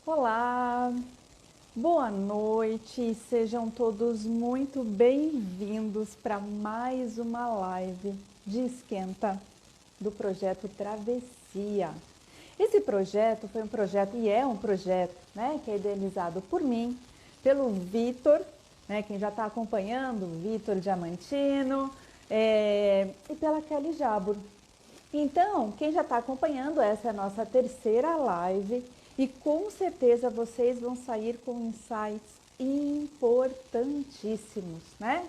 Olá, boa noite, sejam todos muito bem-vindos para mais uma live de esquenta do projeto Travessia. Esse projeto foi um projeto e é um projeto, né, que é idealizado por mim, pelo Vitor, né, quem já está acompanhando, Vitor Diamantino, e pela Kelly Jabor. Então, quem já está acompanhando, essa é a nossa terceira live e com certeza vocês vão sair com insights importantíssimos, né?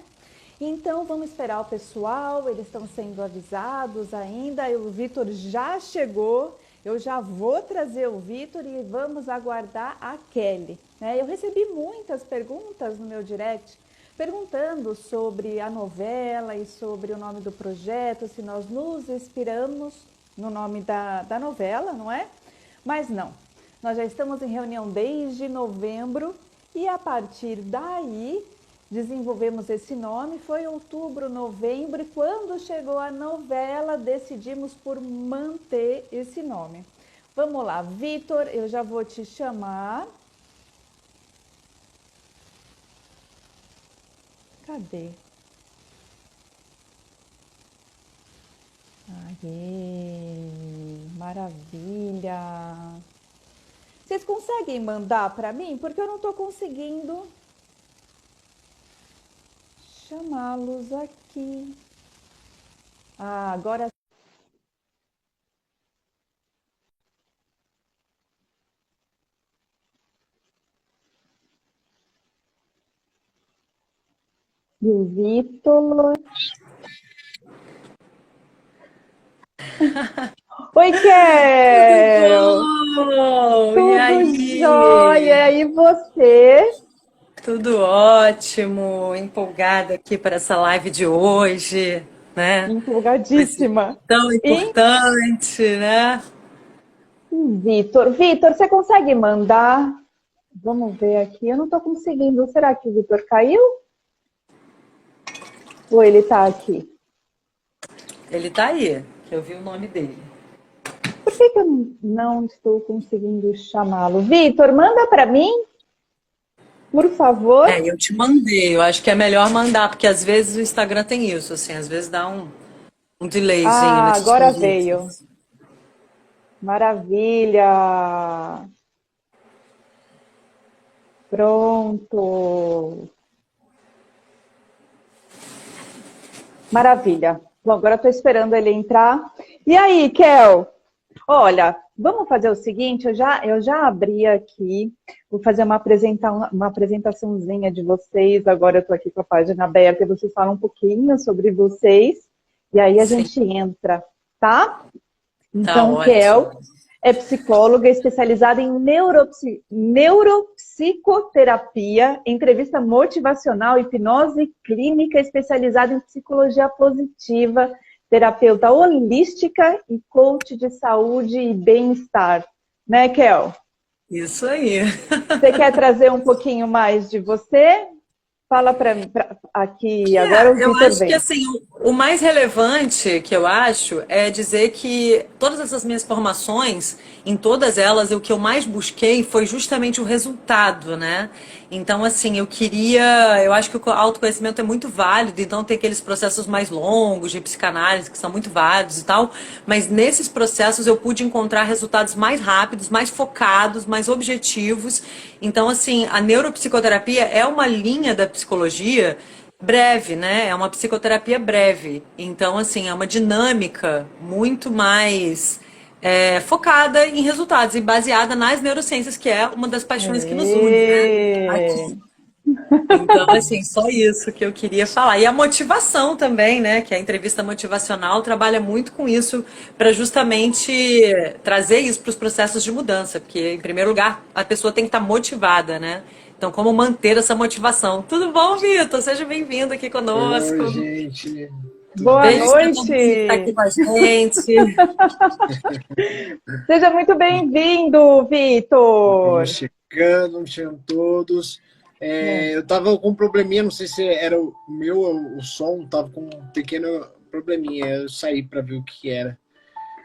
Então, vamos esperar o pessoal, eles estão sendo avisados ainda, o Vitor já chegou, eu já vou trazer o Vitor e vamos aguardar a Kelly, né? Eu recebi muitas perguntas no meu direct, perguntando sobre a novela e sobre o nome do projeto, se nós nos inspiramos no nome da novela, não é? Mas não, nós já estamos em reunião desde novembro e a partir daí desenvolvemos esse nome, foi outubro, novembro e quando chegou a novela decidimos por manter esse nome. Vamos lá, Vitor, eu já vou te chamar. Cadê? Aê, maravilha! Vocês conseguem mandar para mim? Porque eu não estou conseguindo chamá-los aqui. Ah, agora. E o Vitor. Oi, Kel! Tudo bom? E Tudo jóia! aí? E você? Tudo ótimo, empolgada aqui para essa live de hoje, né? Coisa Empolgadíssima. tão E importante, né? Vitor, Vitor, você consegue mandar? Vamos ver aqui. Eu não estou conseguindo. Será que o Vitor caiu? Ou ele está aqui? Ele tá aí, que eu vi o nome dele. Por que eu não estou conseguindo chamá-lo? Vitor, manda para mim, por favor. Eu te mandei, eu acho que é melhor mandar, porque às vezes o Instagram tem isso, assim, às vezes dá um delayzinho Ah, nesses agora veio. convites. Maravilha. Pronto. Maravilha. Bom, agora estou esperando ele entrar. E aí, Kel? Olha, vamos fazer o seguinte, eu já abri aqui, vou fazer uma apresentaçãozinha de vocês, agora eu estou aqui com a página aberta e vocês falam um pouquinho sobre vocês, e aí a Sim, gente entra, tá? tá Então, Kel ótimo. é psicóloga especializada em neuropsicoterapia, entrevista motivacional, hipnose clínica especializada em psicologia positiva, terapeuta holística e coach de saúde e bem-estar. Né, Kel? Isso aí. Você quer trazer um pouquinho mais de você? Fala para mim aqui, agora o Eu Vitor acho que vem. assim, o mais relevante que eu acho é dizer que todas essas minhas formações, em todas elas, o que eu mais busquei foi justamente o resultado, né? Então, assim, eu acho que o autoconhecimento é muito válido, então tem aqueles processos mais longos de psicanálise que são muito válidos e tal, mas nesses processos eu pude encontrar resultados mais rápidos, mais focados, mais objetivos. Então, assim, a neuropsicoterapia é uma linha da psicologia breve, né? É uma psicoterapia breve. Então, assim, é uma dinâmica muito mais focada em resultados e baseada nas neurociências, que é uma das paixões que nos une, né? Aê! Aqui. Então, assim, só isso que eu queria falar. E a motivação também, né? Que a entrevista motivacional trabalha muito com isso para justamente trazer isso para os processos de mudança, porque, em primeiro lugar, a pessoa tem que estar motivada, né? Então, como manter essa motivação? Tudo bom, Vitor? Seja bem-vindo aqui Oi, conosco. gente, tudo Boa Beijos para bem? todo mundo que está aqui noite! com a gente. Seja muito bem-vindo, Vamos Vitor! chegando, chegando todos. É. Eu tava com um probleminha, não sei se era o meu ou o som, tava com um pequeno probleminha. Eu saí para ver o que era.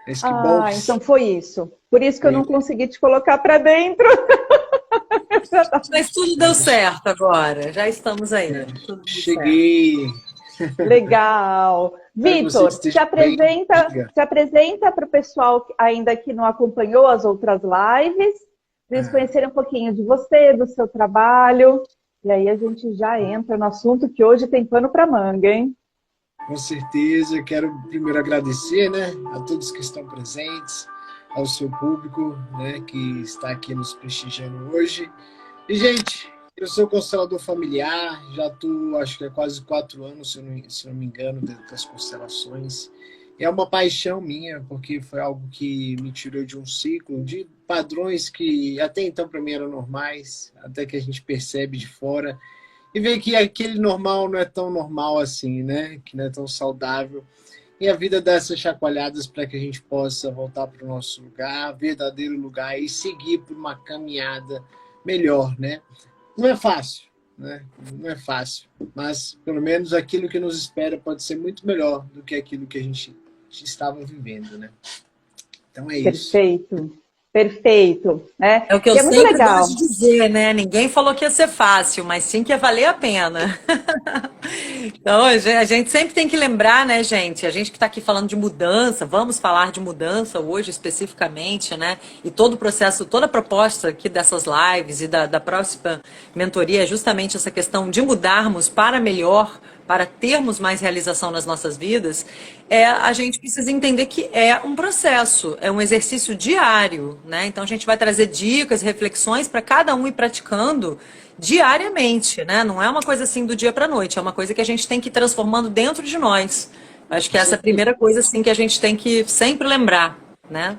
Mas que bom Ah, que então foi isso. Por isso que eu foi. não consegui te colocar para dentro. Mas tudo deu certo agora. Já estamos aí. Tudo deu certo. Cheguei. Legal. Espero que você Vitor, esteja bem. Diga. se apresenta para o pessoal ainda que não acompanhou as outras lives, para eles conhecerem um pouquinho de você, do seu trabalho. E aí a gente já entra no assunto que hoje tem pano para manga, hein? Com certeza, quero primeiro agradecer, né, a todos que estão presentes, ao seu público, né, que está aqui nos prestigiando hoje. E, gente, eu sou constelador familiar, já estou, acho que há quase 4 anos, se não me engano, dentro das constelações. É uma paixão minha, porque foi algo que me tirou de um ciclo, de padrões que até então para mim eram normais, até que a gente percebe de fora e vê que aquele normal não é tão normal assim, né? Que não é tão saudável. E a vida dá essas chacoalhadas para que a gente possa voltar para o nosso lugar, verdadeiro lugar, e seguir por uma caminhada melhor, né? Não é fácil, né? Não é fácil, mas pelo menos aquilo que nos espera pode ser muito melhor do que aquilo que a gente estava vivendo, né? Então é isso. Perfeito, perfeito, né? É o que eu E é muito sempre legal. gosto de dizer, né? Ninguém falou que ia ser fácil, mas sim que ia valer a pena. Então, a gente sempre tem que lembrar, né, gente? A gente que está aqui falando de mudança, vamos falar de mudança hoje especificamente, né? E todo o processo, toda a proposta aqui dessas lives e da próxima mentoria é justamente essa questão de mudarmos para melhor, para termos mais realização nas nossas vidas. A gente precisa entender que é um processo, é um exercício diário, né? Então a gente vai trazer dicas, reflexões para cada um ir praticando diariamente, né? Não é uma coisa assim do dia para a noite, é uma coisa que a gente tem que ir transformando dentro de nós. Acho que essa é a primeira coisa assim que a gente tem que sempre lembrar, né?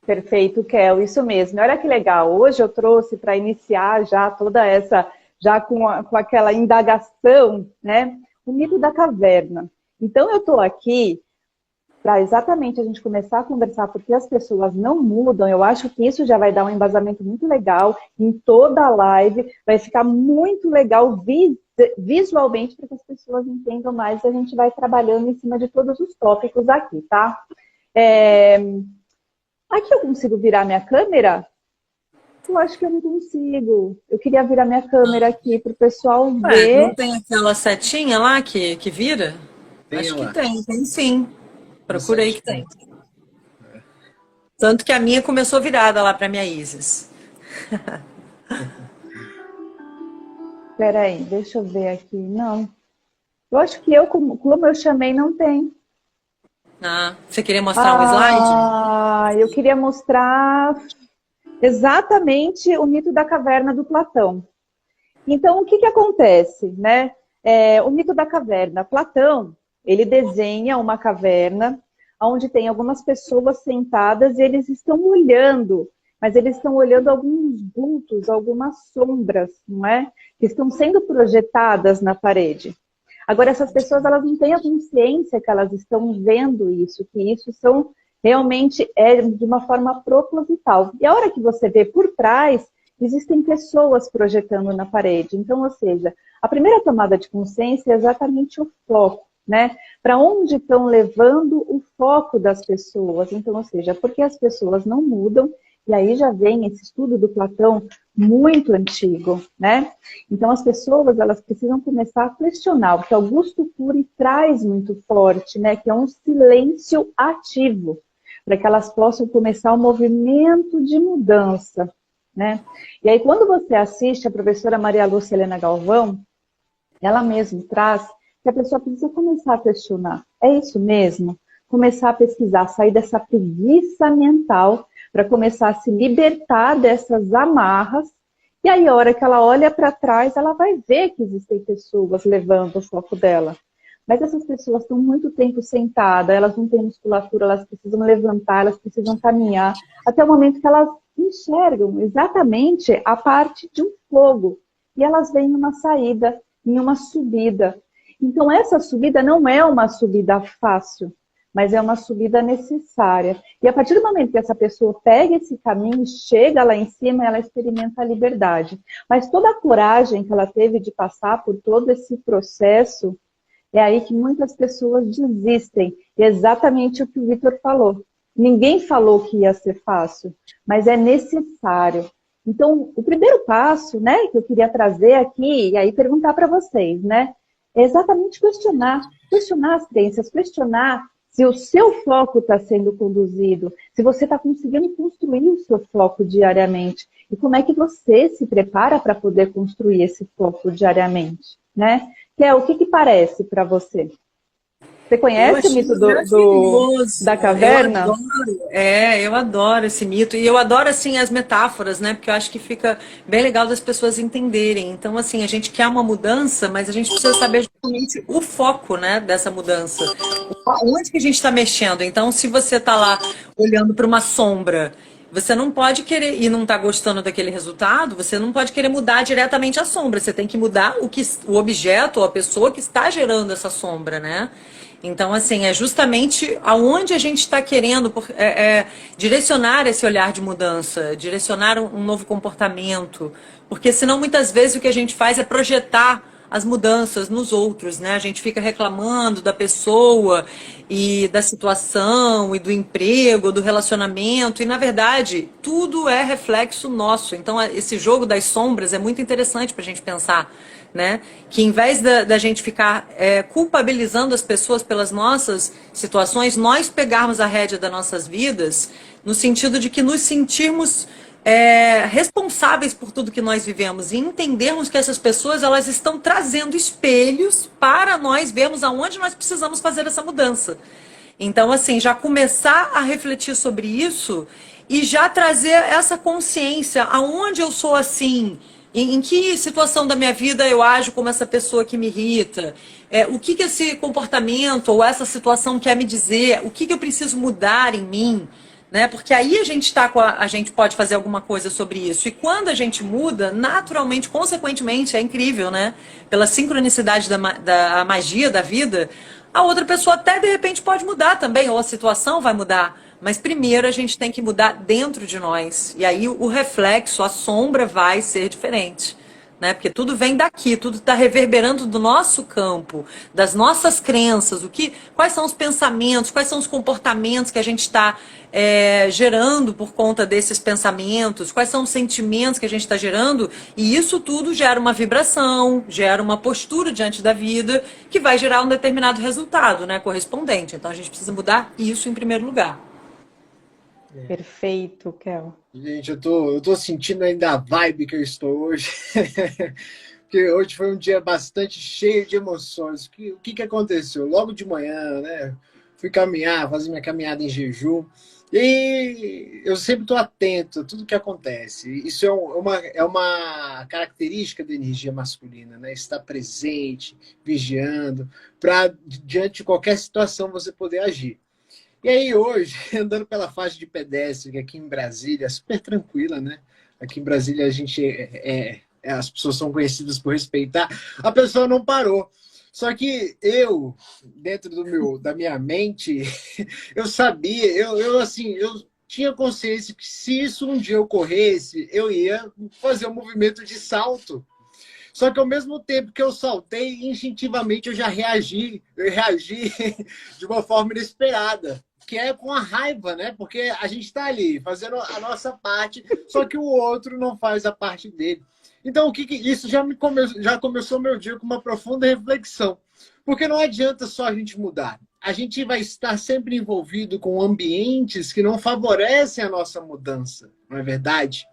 Perfeito, Kel, isso mesmo. Olha que legal. Hoje eu trouxe para iniciar já toda essa, já com aquela indagação, né? O mito da caverna. Então eu estou aqui para exatamente a gente começar a conversar, porque as pessoas não mudam. Eu acho que isso já vai dar um embasamento muito legal em toda a live. Vai ficar muito legal visualmente para que as pessoas entendam mais. A gente vai trabalhando em cima de todos os tópicos aqui, tá? Aqui eu consigo virar minha câmera? Eu acho que eu não consigo. Eu queria virar minha câmera aqui para o pessoal Não ver. tem aquela setinha lá que vira? Tenha Acho que lá. tem sim. Uma Procura aí que setinha. tem. Tanto que a minha começou virada lá para minha Isis. Espera aí, deixa eu ver aqui. Não. Eu acho que eu, como eu chamei, não tem. Ah, você queria mostrar um slide? Ah, eu queria mostrar exatamente o mito da caverna do Platão. Então, o que acontece, né? O mito da caverna. Platão, ele desenha uma caverna onde tem algumas pessoas sentadas e eles estão olhando, mas eles estão olhando alguns vultos, algumas sombras, não é? Que estão sendo projetadas na parede. Agora, essas pessoas, elas não têm a consciência que elas estão vendo isso, que isso são realmente de uma forma proposital. E a hora que você vê por trás, existem pessoas projetando na parede. Então, ou seja, a primeira tomada de consciência é exatamente o foco, né? Para onde estão levando o foco das pessoas? Então, ou seja, porque as pessoas não mudam, e aí já vem esse estudo do Platão muito antigo, né? Então, as pessoas, elas precisam começar a questionar, o que Augusto Cury traz muito forte, né? Que é um silêncio ativo, para que elas possam começar um movimento de mudança, né? E aí, quando você assiste a professora Maria Lúcia Helena Galvão, ela mesma traz que a pessoa precisa começar a questionar. É isso mesmo? Começar a pesquisar, sair dessa preguiça mental para começar a se libertar dessas amarras. E aí, a hora que ela olha para trás, ela vai ver que existem pessoas levando o foco dela. Mas essas pessoas estão muito tempo sentadas, elas não têm musculatura, elas precisam levantar, elas precisam caminhar, até o momento que elas enxergam exatamente a parte de um fogo. E elas veem uma saída, em uma subida. Então, essa subida não é uma subida fácil, mas é uma subida necessária. E a partir do momento que essa pessoa pega esse caminho, chega lá em cima, ela experimenta a liberdade. Mas toda a coragem que ela teve de passar por todo esse processo, é aí que muitas pessoas desistem. E é exatamente o que o Vitor falou. Ninguém falou que ia ser fácil, mas é necessário. Então, o primeiro passo, né, que eu queria trazer aqui, e aí perguntar para vocês, né, é exatamente questionar as crenças, questionar se o seu foco está sendo conduzido, se você está conseguindo construir o seu foco diariamente, e como é que você se prepara para poder construir esse foco diariamente, né? Kel, o que parece para você? Você Eu conhece o achei mito maravilhoso. da caverna? Eu adoro esse mito. E eu adoro, assim, as metáforas, né? Porque eu acho que fica bem legal das pessoas entenderem. Então, assim, a gente quer uma mudança, mas a gente precisa saber justamente o foco, né, dessa mudança. Onde que a gente está mexendo? Então, se você está lá olhando para uma sombra, você não pode querer, e não está gostando daquele resultado, você não pode querer mudar diretamente a sombra. Você tem que mudar o objeto ou a pessoa que está gerando essa sombra, né? Então, assim, é justamente aonde a gente está querendo direcionar esse olhar de mudança, direcionar um novo comportamento. Porque senão, muitas vezes, o que a gente faz é projetar as mudanças nos outros, né? A gente fica reclamando da pessoa e da situação e do emprego, do relacionamento, e na verdade tudo é reflexo nosso. Então esse jogo das sombras é muito interessante para a gente pensar, né? Que em vez da gente ficar culpabilizando as pessoas pelas nossas situações, nós pegarmos a rédea das nossas vidas no sentido de que nos sentirmos responsáveis por tudo que nós vivemos e entendermos que essas pessoas elas estão trazendo espelhos para nós vermos aonde nós precisamos fazer essa mudança. Então, assim, já começar a refletir sobre isso e já trazer essa consciência aonde eu sou assim, em que situação da minha vida eu ajo como essa pessoa que me irrita, o que esse comportamento ou essa situação quer me dizer, o que eu preciso mudar em mim, né? Porque aí a gente a gente pode fazer alguma coisa sobre isso. E quando a gente muda, naturalmente, consequentemente, é incrível, né? Pela sincronicidade da magia da vida, a outra pessoa até de repente pode mudar também, ou a situação vai mudar. Mas primeiro a gente tem que mudar dentro de nós. E aí o reflexo, a sombra vai ser diferente. Né? Porque tudo vem daqui, tudo está reverberando do nosso campo, das nossas crenças, quais são os pensamentos, quais são os comportamentos que a gente está gerando por conta desses pensamentos, quais são os sentimentos que a gente está gerando, e isso tudo gera uma vibração, gera uma postura diante da vida que vai gerar um determinado resultado, né, correspondente. Então a gente precisa mudar isso em primeiro lugar. Perfeito, Kel. Gente, eu tô sentindo ainda a vibe que eu estou hoje. Porque hoje foi um dia bastante cheio de emoções. O que aconteceu? Logo de manhã, né? Fui caminhar, fazer minha caminhada em jejum. E eu sempre estou atento a tudo que acontece. Isso é uma característica da energia masculina, né? Estar presente, vigiando, para, diante de qualquer situação, você poder agir. E aí hoje, andando pela faixa de pedestre aqui em Brasília, super tranquila, né? Aqui em Brasília a gente as pessoas são conhecidas por respeitar, a pessoa não parou. Só que eu, dentro da minha mente, eu sabia, eu tinha consciência que se isso um dia ocorresse, eu ia fazer um movimento de salto. Só que ao mesmo tempo que eu saltei, instintivamente eu reagi de uma forma inesperada, que é com a raiva, né? Porque a gente está ali fazendo a nossa parte, só que o outro não faz a parte dele. Então, isso já começou meu dia com uma profunda reflexão. Porque não adianta só a gente mudar. A gente vai estar sempre envolvido com ambientes que não favorecem a nossa mudança, não é verdade?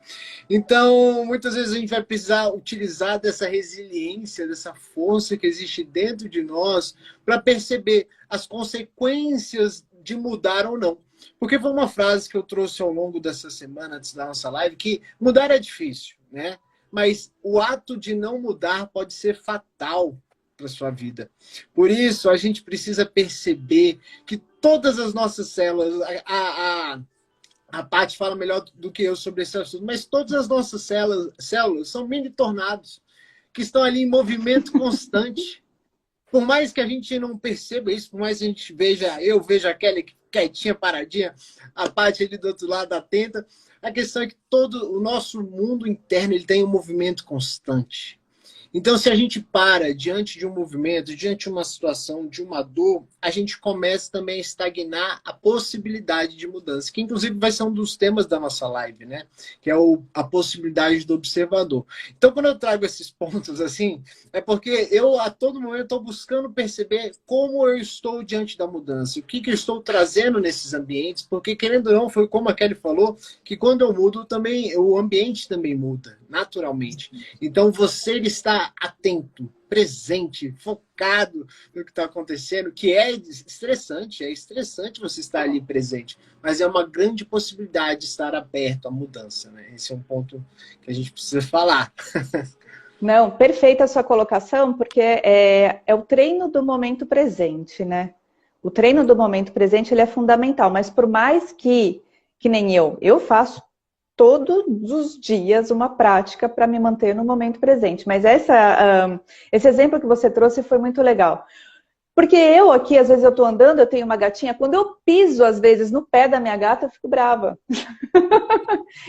Então, muitas vezes a gente vai precisar utilizar dessa resiliência, dessa força que existe dentro de nós para perceber as consequências de mudar ou não. Porque foi uma frase que eu trouxe ao longo dessa semana, antes da nossa live, que mudar é difícil, né? Mas o ato de não mudar pode ser fatal para a sua vida. Por isso, a gente precisa perceber que todas as nossas células, a Paty fala melhor do que eu sobre esse assunto, mas todas as nossas células são mini tornados que estão ali em movimento constante. Por mais que a gente não perceba isso, por mais que a gente eu veja a Kelly quietinha, paradinha, a Paty ali do outro lado atenta, a questão é que todo o nosso mundo interno ele tem um movimento constante. Então, se a gente para diante de um movimento, diante de uma situação, de uma dor, a gente começa também a estagnar a possibilidade de mudança, que inclusive vai ser um dos temas da nossa live, né? Que é a possibilidade do observador. Então, quando eu trago esses pontos assim, é porque eu a todo momento estou buscando perceber como eu estou diante da mudança, o que eu estou trazendo nesses ambientes, porque querendo ou não, foi como a Kelly falou, que quando eu mudo também, o ambiente também muda, naturalmente. Então, você está atento, presente, focado no que está acontecendo, que é estressante você estar ali presente, mas é uma grande possibilidade de estar aberto à mudança, né? Esse é um ponto que a gente precisa falar. Não, perfeita a sua colocação, porque é o treino do momento presente, né? O treino do momento presente, ele é fundamental, mas por mais que nem eu faço todos os dias uma prática para me manter no momento presente. Mas esse exemplo que você trouxe foi muito legal. Porque eu aqui, às vezes eu estou andando, eu tenho uma gatinha, quando eu piso, às vezes, no pé da minha gata, eu fico brava.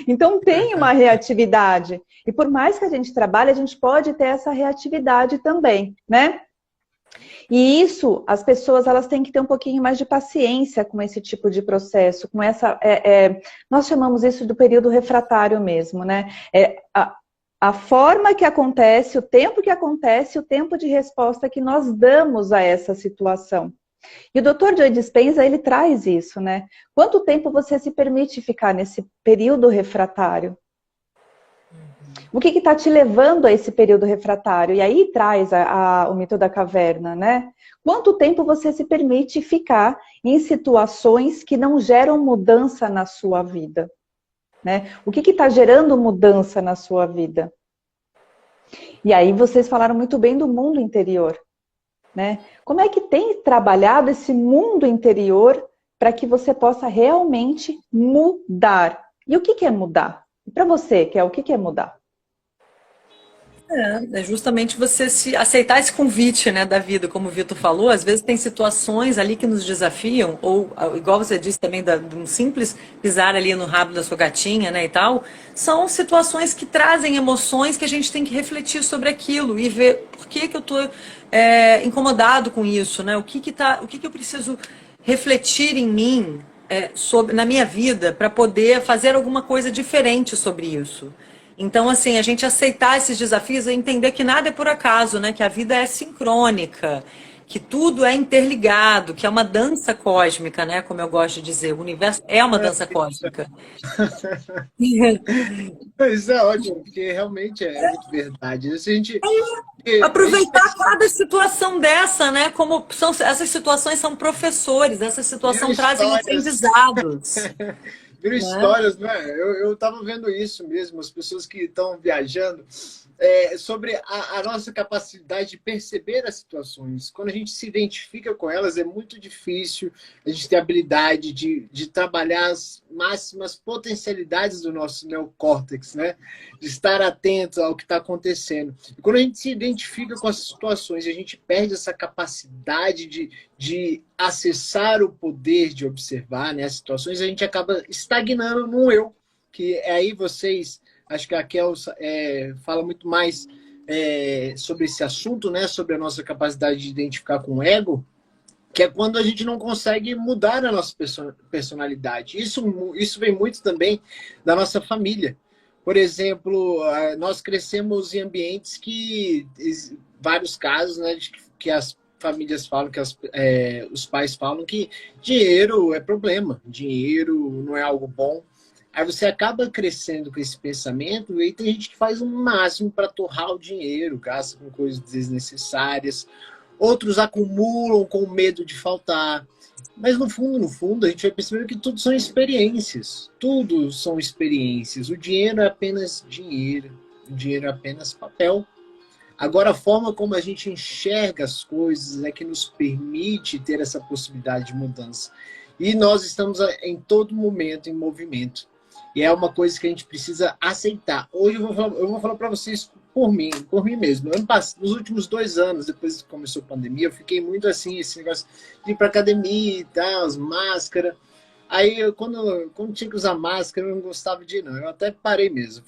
Então tem uma reatividade. E por mais que a gente trabalhe, a gente pode ter essa reatividade também, né? E isso, as pessoas, elas têm que ter um pouquinho mais de paciência com esse tipo de processo, com essa... nós chamamos isso do período refratário mesmo, né? A forma que acontece, o tempo que acontece, o tempo de resposta que nós damos a essa situação. E o Dr. Joe Dispenza, ele traz isso, né? Quanto tempo você se permite ficar nesse período refratário? O que está te levando a esse período refratário? E aí traz o mito da caverna, né? Quanto tempo você se permite ficar em situações que não geram mudança na sua vida? Né? O que está gerando mudança na sua vida? E aí vocês falaram muito bem do mundo interior. Né? Como é que tem trabalhado esse mundo interior para que você possa realmente mudar? E o que é mudar? Para você, o que é mudar? É justamente você se aceitar esse convite, né, da vida, como o Vitor falou. Às vezes tem situações ali que nos desafiam, ou igual você disse também, de um simples pisar ali no rabo da sua gatinha, né, e tal. São situações que trazem emoções que a gente tem que refletir sobre aquilo e ver por que eu estou incomodado com isso, né? O que eu preciso refletir em mim, na minha vida, para poder fazer alguma coisa diferente sobre isso. Então, assim, a gente aceitar esses desafios e entender que nada é por acaso, né? Que a vida é sincrônica, que tudo é interligado, que é uma dança cósmica, né? Como eu gosto de dizer, o universo é uma dança cósmica. Isso é ótimo, porque realmente é muito verdade. Se a gente, aproveitar cada situação dessa, né? Como essas situações são professores, essas situações trazem aprendizados. Viram histórias, né? Eu estava vendo isso mesmo, as pessoas que estão viajando, sobre a nossa capacidade de perceber as situações. Quando a gente se identifica com elas, é muito difícil a gente ter a habilidade de trabalhar as máximas potencialidades do nosso neocórtex, né? De estar atento ao que está acontecendo. E quando a gente se identifica com as situações, a gente perde essa capacidade de acessar o poder de observar, né, as situações, a gente acaba estagnando no eu, que aí vocês, acho que a Kel fala muito mais sobre esse assunto, né, sobre a nossa capacidade de identificar com o ego, que é quando a gente não consegue mudar a nossa personalidade. Isso vem muito também da nossa família. Por exemplo, nós crescemos em ambientes que, vários casos, né, que as famílias falam, que os pais falam que dinheiro é problema, dinheiro não é algo bom. Aí você acaba crescendo com esse pensamento, e aí tem gente que faz o máximo para torrar o dinheiro, gasta com coisas desnecessárias. Outros acumulam com medo de faltar. Mas no fundo, a gente vai percebendo que tudo são experiências. Tudo são experiências. O dinheiro é apenas dinheiro. O dinheiro é apenas papel. Agora, a forma como a gente enxerga as coisas é que nos permite ter essa possibilidade de mudança. E nós estamos em todo momento em movimento. E é uma coisa que a gente precisa aceitar. Hoje eu vou falar para vocês por mim mesmo. Nos últimos 2 anos, depois que começou a pandemia, eu fiquei muito assim, esse negócio de ir para academia e tal, as máscaras. Aí, quando tinha que usar máscara, eu não gostava de ir, não. Eu até parei mesmo,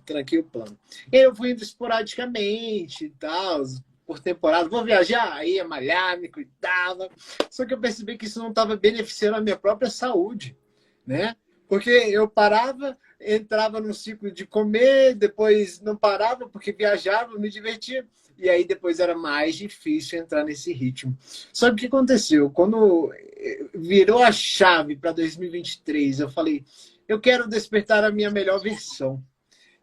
tranquei o plano. E aí eu fui indo esporadicamente e tal, por temporada. Vou viajar? Aí ia malhar, me cuidava. Só que eu percebi que isso não estava beneficiando a minha própria saúde, né? Porque eu parava, entrava num ciclo de comer, depois não parava porque viajava, me divertia. E aí depois era mais difícil entrar nesse ritmo. Só que o que aconteceu? Quando virou a chave para 2023, eu falei, eu quero despertar a minha melhor versão.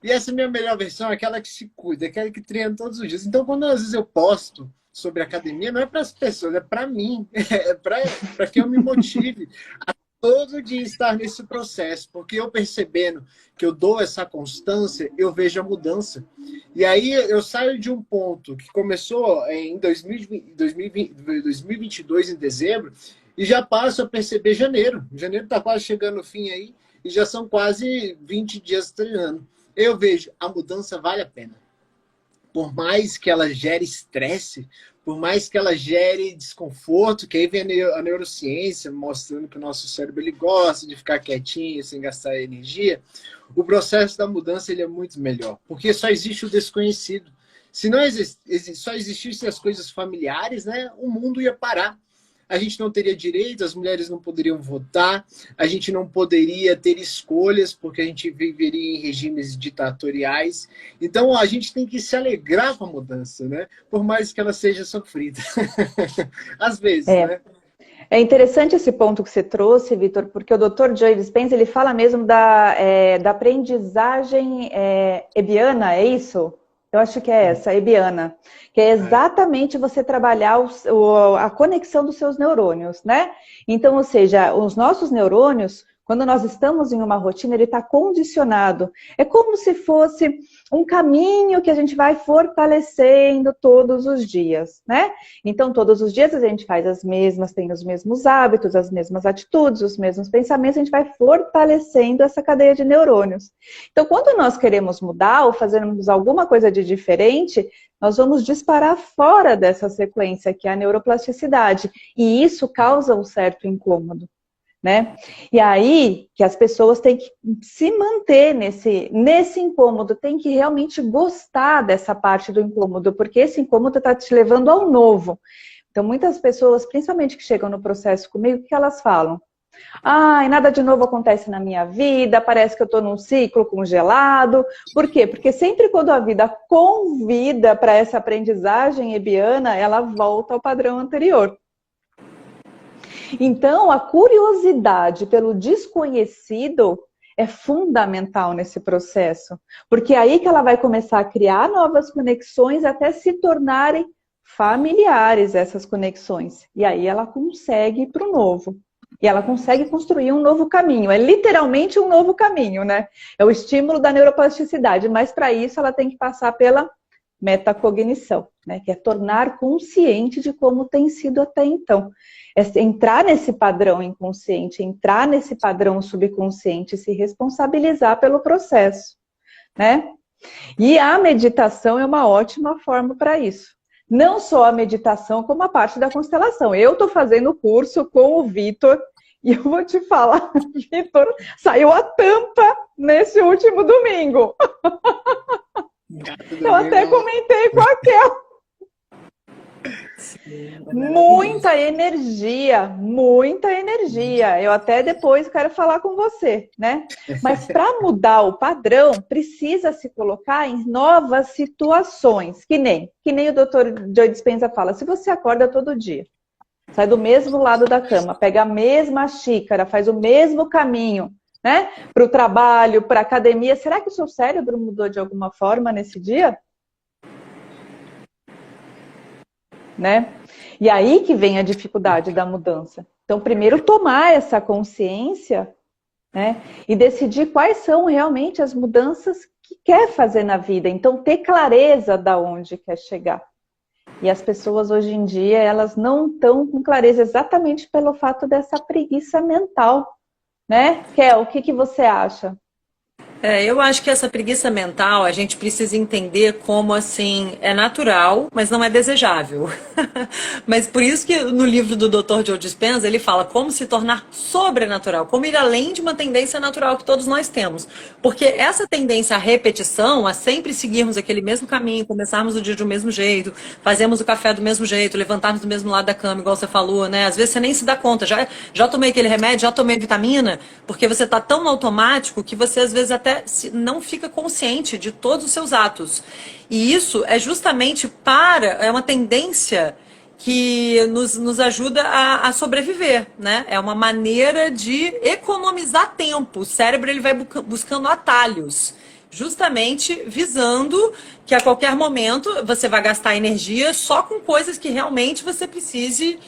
E essa minha melhor versão é aquela que se cuida, aquela que treina todos os dias. Então, quando às vezes eu posto sobre academia, não é para as pessoas, é para mim, é para que eu me motive a todo dia estar nesse processo, porque eu percebendo que eu dou essa constância, eu vejo a mudança. E aí eu saio de um ponto que começou em 2022, em dezembro, e já passo a perceber janeiro. Janeiro está quase chegando no fim aí, e já são quase 20 dias treinando. Eu vejo, a mudança vale a pena. Por mais que ela gere estresse, por mais que ela gere desconforto, que aí vem a neurociência mostrando que o nosso cérebro ele gosta de ficar quietinho, sem gastar energia, o processo da mudança ele é muito melhor, porque só existe o desconhecido. Se não só existissem as coisas familiares, né, o mundo ia parar. A gente não teria direitos, as mulheres não poderiam votar, a gente não poderia ter escolhas, porque a gente viveria em regimes ditatoriais. Então, a gente tem que se alegrar com a mudança, né? Por mais que ela seja sofrida. Às vezes, né? É interessante esse ponto que você trouxe, Vitor, porque o Dr. Joe Dispenza, ele fala mesmo da aprendizagem hebbiana, é isso? Eu acho que é essa, hebbiana, que é exatamente você trabalhar a conexão dos seus neurônios, né? Então, ou seja, os nossos neurônios, quando nós estamos em uma rotina, ele está condicionado. É como se fosse um caminho que a gente vai fortalecendo todos os dias, né? Então, todos os dias a gente faz tem os mesmos hábitos, as mesmas atitudes, os mesmos pensamentos, a gente vai fortalecendo essa cadeia de neurônios. Então, quando nós queremos mudar ou fazermos alguma coisa de diferente, nós vamos disparar fora dessa sequência, que é a neuroplasticidade. E isso causa um certo incômodo, né? E aí que as pessoas têm que se manter nesse incômodo, tem que realmente gostar dessa parte do incômodo, porque esse incômodo está te levando ao novo. Então, muitas pessoas, principalmente que chegam no processo comigo, o que elas falam? Ai, nada de novo acontece na minha vida, parece que eu estou num ciclo congelado. Por quê? Porque sempre quando a vida convida para essa aprendizagem hebbiana, ela volta ao padrão anterior. Então, a curiosidade pelo desconhecido é fundamental nesse processo, porque é aí que ela vai começar a criar novas conexões até se tornarem familiares essas conexões. E aí ela consegue ir para o novo. E ela consegue construir um novo caminho. É literalmente um novo caminho, né? É o estímulo da neuroplasticidade, mas para isso ela tem que passar pela metacognição, né? Que é tornar consciente de como tem sido até então. É entrar nesse padrão inconsciente, entrar nesse padrão subconsciente, se responsabilizar pelo processo, né? E a meditação é uma ótima forma para isso. Não só a meditação, como a parte da constelação. Eu estou fazendo o curso com o Vitor e eu vou te falar, Vitor, saiu a tampa nesse último domingo. Eu até comentei com a Kel. Muita energia, muita energia. Eu até depois quero falar com você, né? Mas para mudar o padrão, precisa se colocar em novas situações. Que nem o Dr. Joe Dispenza fala, se você acorda todo dia, sai do mesmo lado da cama, pega a mesma xícara, faz o mesmo caminho, né? Para o trabalho, para a academia, será que o seu cérebro mudou de alguma forma nesse dia? Né? E aí que vem a dificuldade da mudança. Então, primeiro tomar essa consciência, né? E decidir quais são realmente as mudanças que quer fazer na vida. Então, ter clareza da onde quer chegar. E as pessoas hoje em dia, elas não estão com clareza exatamente pelo fato dessa preguiça mental, né? Kel, o que você acha? Eu acho que essa preguiça mental a gente precisa entender como assim é natural, mas não é desejável. Mas por isso que no livro do Dr. Joe Dispenza ele fala como se tornar sobrenatural, como ir além de uma tendência natural que todos nós temos. Porque essa tendência à repetição, a sempre seguirmos aquele mesmo caminho, começarmos o dia do mesmo jeito, fazermos o café do mesmo jeito, levantarmos do mesmo lado da cama, igual você falou, né? Às vezes você nem se dá conta, já tomei aquele remédio, já tomei vitamina, porque você está tão no automático que você às vezes até não fica consciente de todos os seus atos. E isso é justamente é uma tendência que nos ajuda a sobreviver, né? É uma maneira de economizar tempo. O cérebro ele vai buscando atalhos, justamente visando que a qualquer momento você vai gastar energia só com coisas que realmente você precise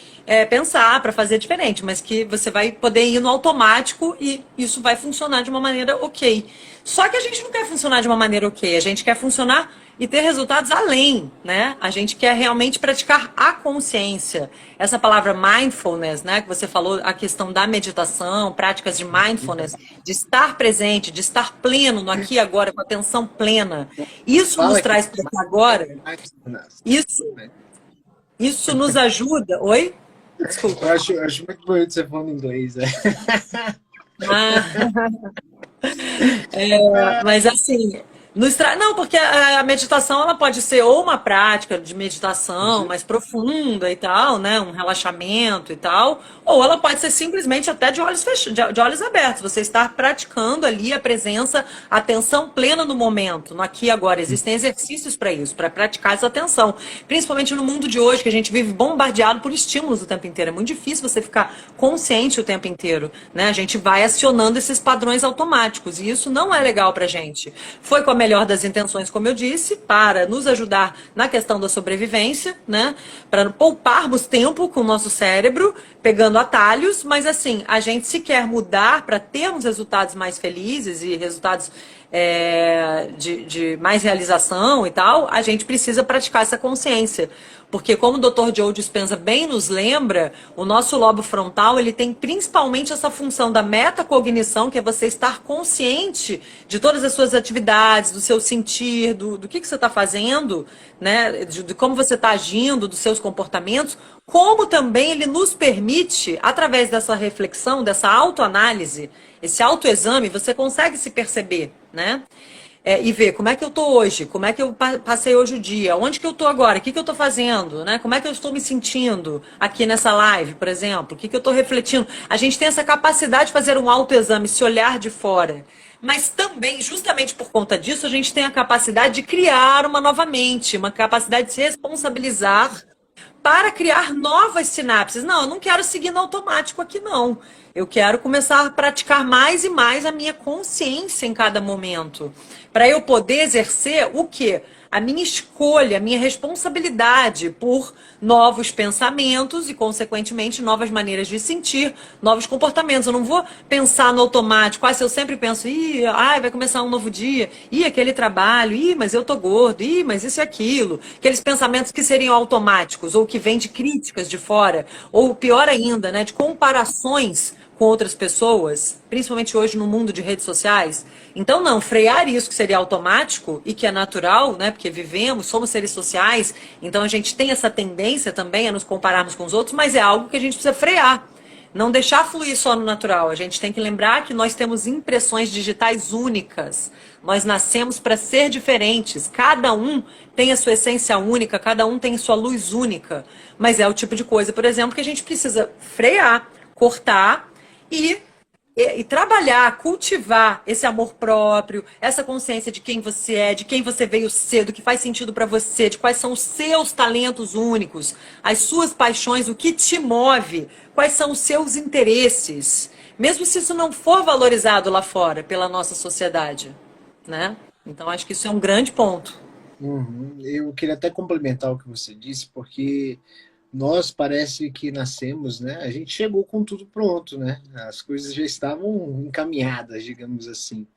pensar para fazer diferente, mas que você vai poder ir no automático e isso vai funcionar de uma maneira ok. Só que a gente não quer funcionar de uma maneira ok, a gente quer funcionar e ter resultados além, né? A gente quer realmente praticar a consciência. Essa palavra mindfulness, né, que você falou, a questão da meditação, práticas de mindfulness, de estar presente, de estar pleno no aqui e agora, com atenção plena. Isso nos traz para o agora. Isso nos ajuda. Oi? Desculpa. Eu acho muito bonito você falando inglês. Mas assim, não, porque a meditação ela pode ser ou uma prática de meditação mais profunda e tal, né? Um relaxamento e tal, ou ela pode ser simplesmente até de olhos de olhos abertos. Você estar praticando ali a presença, a atenção plena no momento, no aqui e agora. Existem exercícios para isso, para praticar essa atenção. Principalmente no mundo de hoje, que a gente vive bombardeado por estímulos o tempo inteiro. É muito difícil você ficar consciente o tempo inteiro, né? A gente vai acionando esses padrões automáticos e isso não é legal pra gente. Foi com a melhor das intenções, como eu disse, para nos ajudar na questão da sobrevivência, né? Para pouparmos tempo com o nosso cérebro, pegando atalhos, mas assim, a gente se quer mudar para termos resultados mais felizes e resultados de mais realização e tal, a gente precisa praticar essa consciência. Porque como o Dr. Joe Dispenza bem nos lembra, o nosso lobo frontal ele tem principalmente essa função da metacognição, que é você estar consciente de todas as suas atividades, do seu sentir, do que você está fazendo, né? De como você está agindo, dos seus comportamentos, como também ele nos permite, através dessa reflexão, dessa autoanálise, esse autoexame, você consegue se perceber, né? E ver como é que eu estou hoje, como é que eu passei hoje o dia, onde que eu estou agora, o que que eu estou fazendo, né? Como é que eu estou me sentindo aqui nessa live, por exemplo, o que que eu estou refletindo. A gente tem essa capacidade de fazer um autoexame, se olhar de fora. Mas também, justamente por conta disso, a gente tem a capacidade de criar uma nova mente, uma capacidade de se responsabilizar para criar novas sinapses. Não, eu não quero seguir no automático aqui, não. Eu quero começar a praticar mais e mais a minha consciência em cada momento. Para eu poder exercer o quê? A minha escolha, a minha responsabilidade por novos pensamentos e, consequentemente, novas maneiras de sentir, novos comportamentos. Eu não vou pensar no automático. Se eu sempre penso, vai começar um novo dia, aquele trabalho, mas eu tô gordo, mas isso e aquilo. Aqueles pensamentos que seriam automáticos, ou que vêm de críticas de fora, ou pior ainda, né, de comparações com outras pessoas, principalmente hoje no mundo de redes sociais. Então, não, frear isso que seria automático e que é natural, né? Porque vivemos, somos seres sociais, então a gente tem essa tendência também a nos compararmos com os outros, mas é algo que a gente precisa frear. Não deixar fluir só no natural. A gente tem que lembrar que nós temos impressões digitais únicas. Nós nascemos para ser diferentes. Cada um tem a sua essência única, cada um tem sua luz única. Mas é o tipo de coisa, por exemplo, que a gente precisa frear, cortar e trabalhar, cultivar esse amor próprio, essa consciência de quem você é, de quem você veio ser, do que faz sentido para você, de quais são os seus talentos únicos, as suas paixões, o que te move, quais são os seus interesses, mesmo se isso não for valorizado lá fora pela nossa sociedade, né? Então acho que isso é um grande ponto. Eu queria até complementar o que você disse, porque nós parece que nascemos, né? A gente chegou com tudo pronto, né? As coisas já estavam encaminhadas, digamos assim.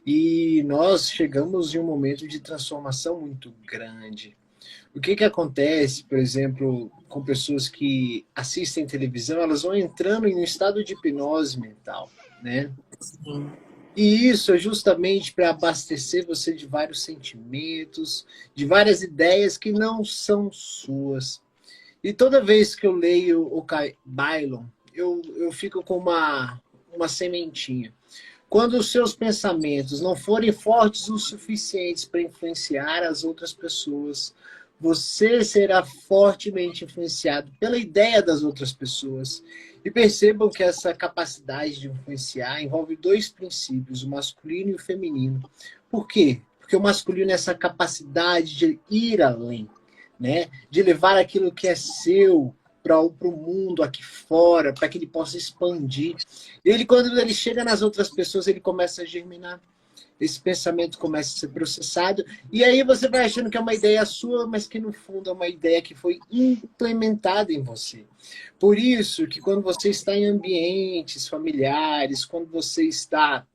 E nós chegamos em um momento de transformação muito grande. O que que acontece, por exemplo, com pessoas que assistem televisão, elas vão entrando em um estado de hipnose mental, né? Sim. E isso é justamente para abastecer você de vários sentimentos, de várias ideias que não são suas. E toda vez que eu leio o Byron, eu fico com uma sementinha. Quando os seus pensamentos não forem fortes o suficientes para influenciar as outras pessoas, você será fortemente influenciado pela ideia das outras pessoas. E percebam que essa capacidade de influenciar envolve dois princípios, o masculino e o feminino. Por quê? Porque o masculino é essa capacidade de ir além, né? De levar aquilo que é seu para o mundo aqui fora, para que ele possa expandir. Ele, quando ele chega nas outras pessoas, ele começa a germinar. Esse pensamento começa a ser processado, e aí você vai achando que é uma ideia sua, mas que no fundo é uma ideia que foi implementada em você. Por isso que quando você está em ambientes familiares, quando você está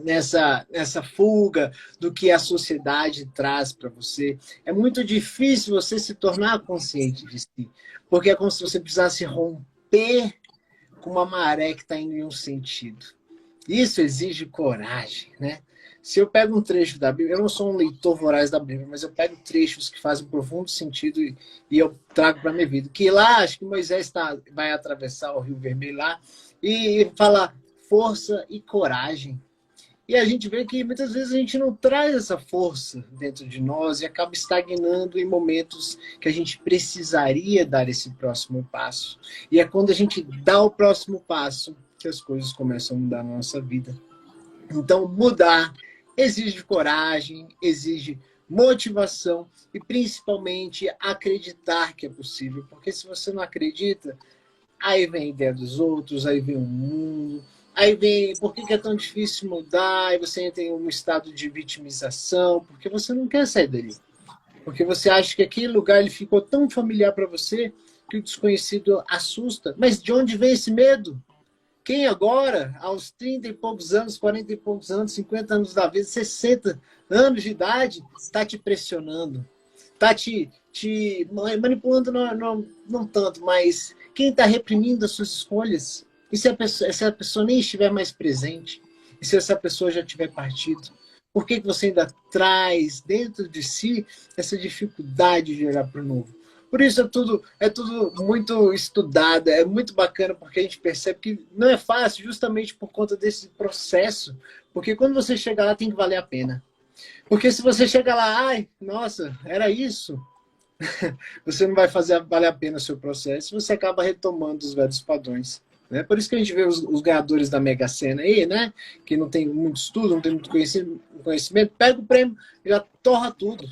nessa fuga do que a sociedade traz para você, é muito difícil você se tornar consciente de si, porque é como se você precisasse romper com uma maré que está indo em um sentido. Isso exige coragem, né? Se eu pego um trecho da Bíblia, eu não sou um leitor voraz da Bíblia, mas eu pego trechos que fazem profundo sentido e eu trago para a minha vida. Que lá, acho que Moisés vai atravessar o Rio Vermelho lá e fala força e coragem. E a gente vê que muitas vezes a gente não traz essa força dentro de nós e acaba estagnando em momentos que a gente precisaria dar esse próximo passo. E é quando a gente dá o próximo passo que as coisas começam a mudar na nossa vida. Então, mudar exige coragem, exige motivação e, principalmente, acreditar que é possível. Porque se você não acredita, aí vem a ideia dos outros, aí vem o mundo, aí vem por que é tão difícil mudar, aí você entra em um estado de vitimização, porque você não quer sair dali. Porque você acha que aquele lugar ele ficou tão familiar para você que o desconhecido assusta. Mas de onde vem esse medo? Quem agora, aos 30 e poucos anos, 40 e poucos anos, 50 anos da vida, 60 anos de idade, está te pressionando, está te manipulando, não tanto, mas quem está reprimindo as suas escolhas? E se a pessoa nem estiver mais presente? E se essa pessoa já tiver partido? Por que você ainda traz dentro de si essa dificuldade de olhar para o novo? Por isso é tudo muito estudado, é muito bacana, porque a gente percebe que não é fácil justamente por conta desse processo. Porque quando você chega lá, tem que valer a pena. Porque se você chega lá, ai, nossa, era isso, você não vai fazer valer a pena o seu processo, você acaba retomando os velhos padrões. Né? Por isso que a gente vê os ganhadores da Mega Sena aí, né? Que não tem muito estudo, não tem muito conhecimento, pega o prêmio, já torra tudo.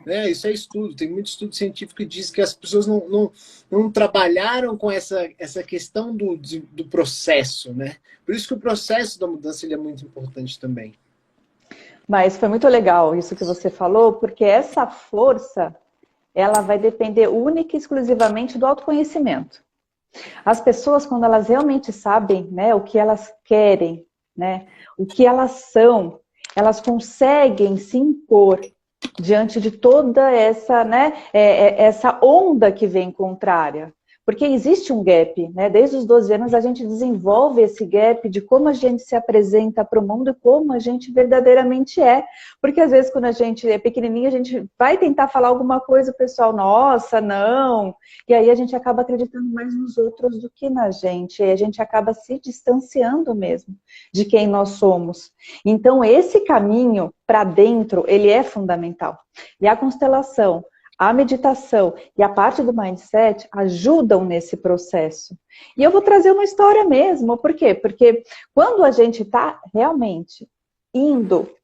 Né? Isso é estudo, tem muito estudo científico que diz que as pessoas não trabalharam com essa questão do processo. Né? Por isso que o processo da mudança ele é muito importante também. Mas foi muito legal isso que você falou, porque essa força ela vai depender única e exclusivamente do autoconhecimento. As pessoas, quando elas realmente sabem, né, o que elas querem, né, o que elas são, elas conseguem se impor diante de toda essa, né, essa onda que vem contrária. Porque existe um gap, né? Desde os 12 anos a gente desenvolve esse gap de como a gente se apresenta para o mundo e como a gente verdadeiramente é. Porque às vezes quando a gente é pequenininho, a gente vai tentar falar alguma coisa, o pessoal, nossa, não. E aí a gente acaba acreditando mais nos outros do que na gente. E a gente acaba se distanciando mesmo de quem nós somos. Então esse caminho para dentro, ele é fundamental. E a constelação, a meditação e a parte do mindset ajudam nesse processo. E eu vou trazer uma história mesmo. Por quê? Porque quando a gente está realmente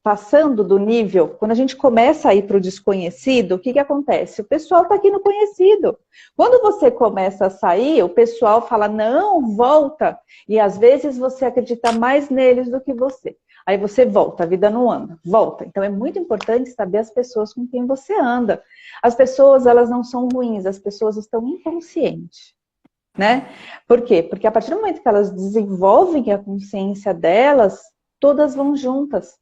passando do nível, quando a gente começa a ir para o desconhecido, o que acontece? O pessoal está aqui no conhecido. Quando você começa a sair, o pessoal fala, não, volta. E às vezes você acredita mais neles do que você. Aí você volta, a vida não anda, volta. Então é muito importante saber as pessoas com quem você anda. As pessoas, elas não são ruins, as pessoas estão inconscientes, né? Por quê? Porque a partir do momento que elas desenvolvem a consciência delas, todas vão juntas.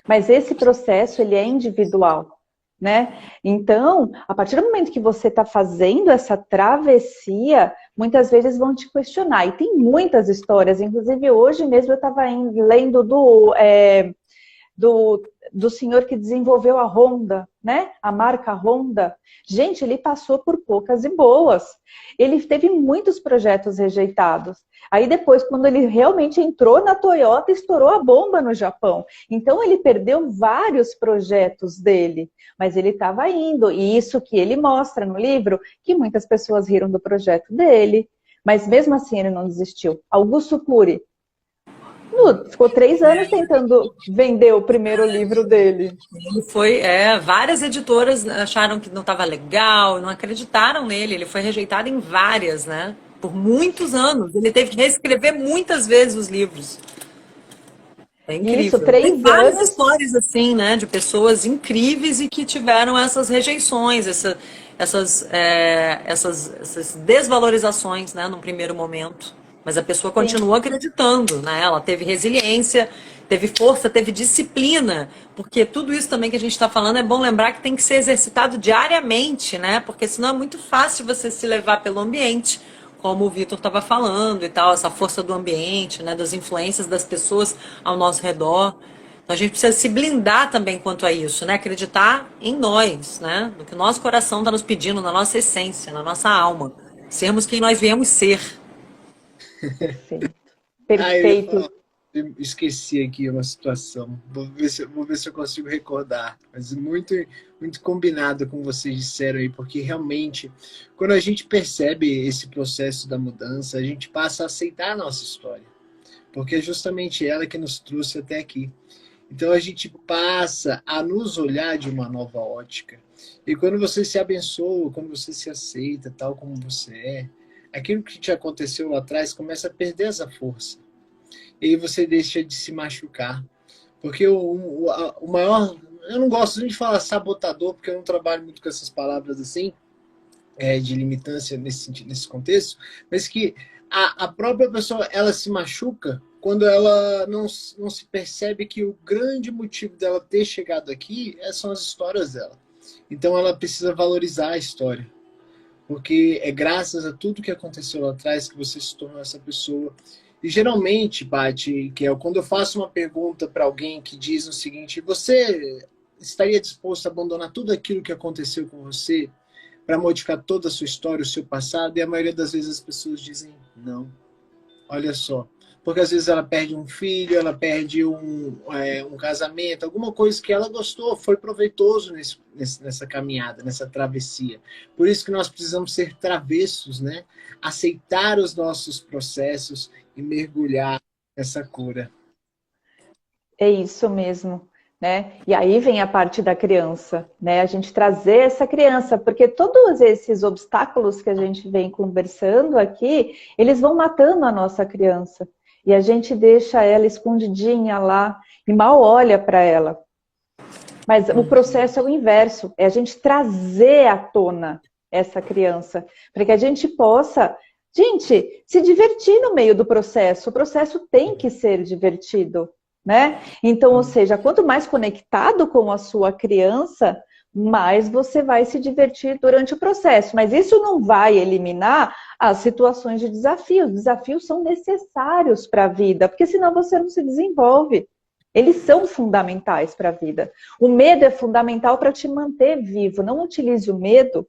Mas esse processo, ele é individual. né? Então, a partir do momento que você está fazendo essa travessia, muitas vezes vão te questionar. E tem muitas histórias, inclusive hoje mesmo eu estava lendo do senhor que desenvolveu a Honda, né? A marca Honda. Gente, ele passou por poucas e boas. Ele teve muitos projetos rejeitados. Aí depois, quando ele realmente entrou na Toyota, estourou a bomba no Japão. Então ele perdeu vários projetos dele, mas ele estava indo. E isso que ele mostra no livro, que muitas pessoas riram do projeto dele, mas mesmo assim ele não desistiu. Augusto Cury ficou 3 anos tentando vender o primeiro livro dele. Ele foi, várias editoras acharam que não estava legal, não acreditaram nele. Ele foi rejeitado em várias, né? Por muitos anos. Ele teve que reescrever muitas vezes os livros. É incrível. Isso, Tem 3 várias anos. histórias assim, né? De pessoas incríveis e que tiveram essas rejeições, essas desvalorizações, né? Num primeiro momento. Mas a pessoa continua acreditando, né? Ela teve resiliência, teve força, teve disciplina, porque tudo isso também que a gente está falando é bom lembrar que tem que ser exercitado diariamente, né? Porque senão é muito fácil você se levar pelo ambiente, como o Vitor estava falando e tal, essa força do ambiente, né? Das influências das pessoas ao nosso redor. Então a gente precisa se blindar também quanto a isso, né? Acreditar em nós, né? No que o nosso coração está nos pedindo, na nossa essência, na nossa alma. Sermos quem nós viemos ser. Perfeito. Ah, eu ia Perfeito. falar, eu esqueci aqui uma situação. Vou ver se eu consigo recordar. Mas muito, muito combinado com vocês disseram aí, porque realmente, quando a gente percebe esse processo da mudança, a gente passa a aceitar a nossa história. Porque é justamente ela que nos trouxe até aqui. Então a gente passa a nos olhar de uma nova ótica. E quando você se abençoa, quando você se aceita tal como você é, aquilo que te aconteceu lá atrás começa a perder essa força. E aí você deixa de se machucar. Porque o maior... Eu não gosto nem de falar sabotador, porque eu não trabalho muito com essas palavras assim, de limitância nesse contexto, mas que a própria pessoa, ela se machuca quando ela não se percebe que o grande motivo dela ter chegado aqui são as histórias dela. Então ela precisa valorizar a história. Porque é graças a tudo que aconteceu lá atrás que você se tornou essa pessoa. E geralmente, Paty, que é quando eu faço uma pergunta para alguém que diz o seguinte: você estaria disposto a abandonar tudo aquilo que aconteceu com você para modificar toda a sua história, o seu passado? E a maioria das vezes as pessoas dizem não. Olha só. Porque às vezes ela perde um filho, ela perde um casamento, alguma coisa que ela gostou, foi proveitoso nessa caminhada, nessa travessia. Por isso que nós precisamos ser travessos, né? Aceitar os nossos processos e mergulhar nessa cura. É isso mesmo, né? E aí vem a parte da criança, né? A gente trazer essa criança, porque todos esses obstáculos que a gente vem conversando aqui, eles vão matando a nossa criança. E a gente deixa ela escondidinha lá e mal olha para ela. Mas o processo é o inverso, é a gente trazer à tona essa criança, para que a gente possa, gente, se divertir no meio do processo. O processo tem que ser divertido, né? Então, ou seja, quanto mais conectado com a sua criança, mais você vai se divertir durante o processo. Mas isso não vai eliminar as situações de desafio. Os desafios são necessários para a vida, porque senão você não se desenvolve. Eles são fundamentais para a vida. O medo é fundamental para te manter vivo. Não utilize o medo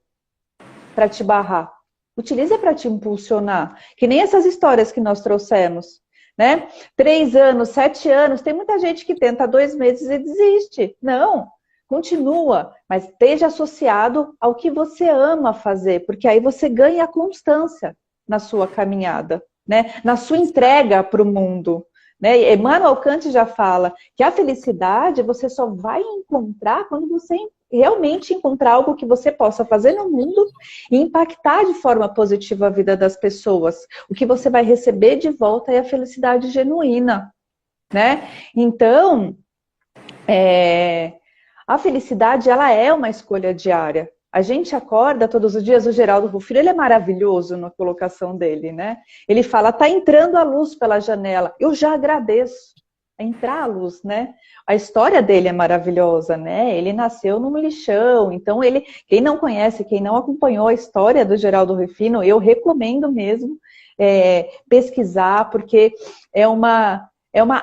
para te barrar. Utilize para te impulsionar. Que nem essas histórias que nós trouxemos, né? 3 anos, 7 anos, tem muita gente que tenta 2 meses e desiste. Não. Continua, mas esteja associado ao que você ama fazer, porque aí você ganha constância na sua caminhada, né? Na sua entrega para o mundo. Né? Emmanuel Kant já fala que a felicidade você só vai encontrar quando você realmente encontrar algo que você possa fazer no mundo e impactar de forma positiva a vida das pessoas. O que você vai receber de volta é a felicidade genuína, né? Então, a felicidade, ela é uma escolha diária. A gente acorda todos os dias, o Geraldo Rufino, ele é maravilhoso na colocação dele, né? Ele fala, tá entrando a luz pela janela, eu já agradeço. entrar à luz, né? A história dele é maravilhosa, né? Ele nasceu num lixão, então quem não conhece, quem não acompanhou a história do Geraldo Rufino, eu recomendo mesmo pesquisar, porque é uma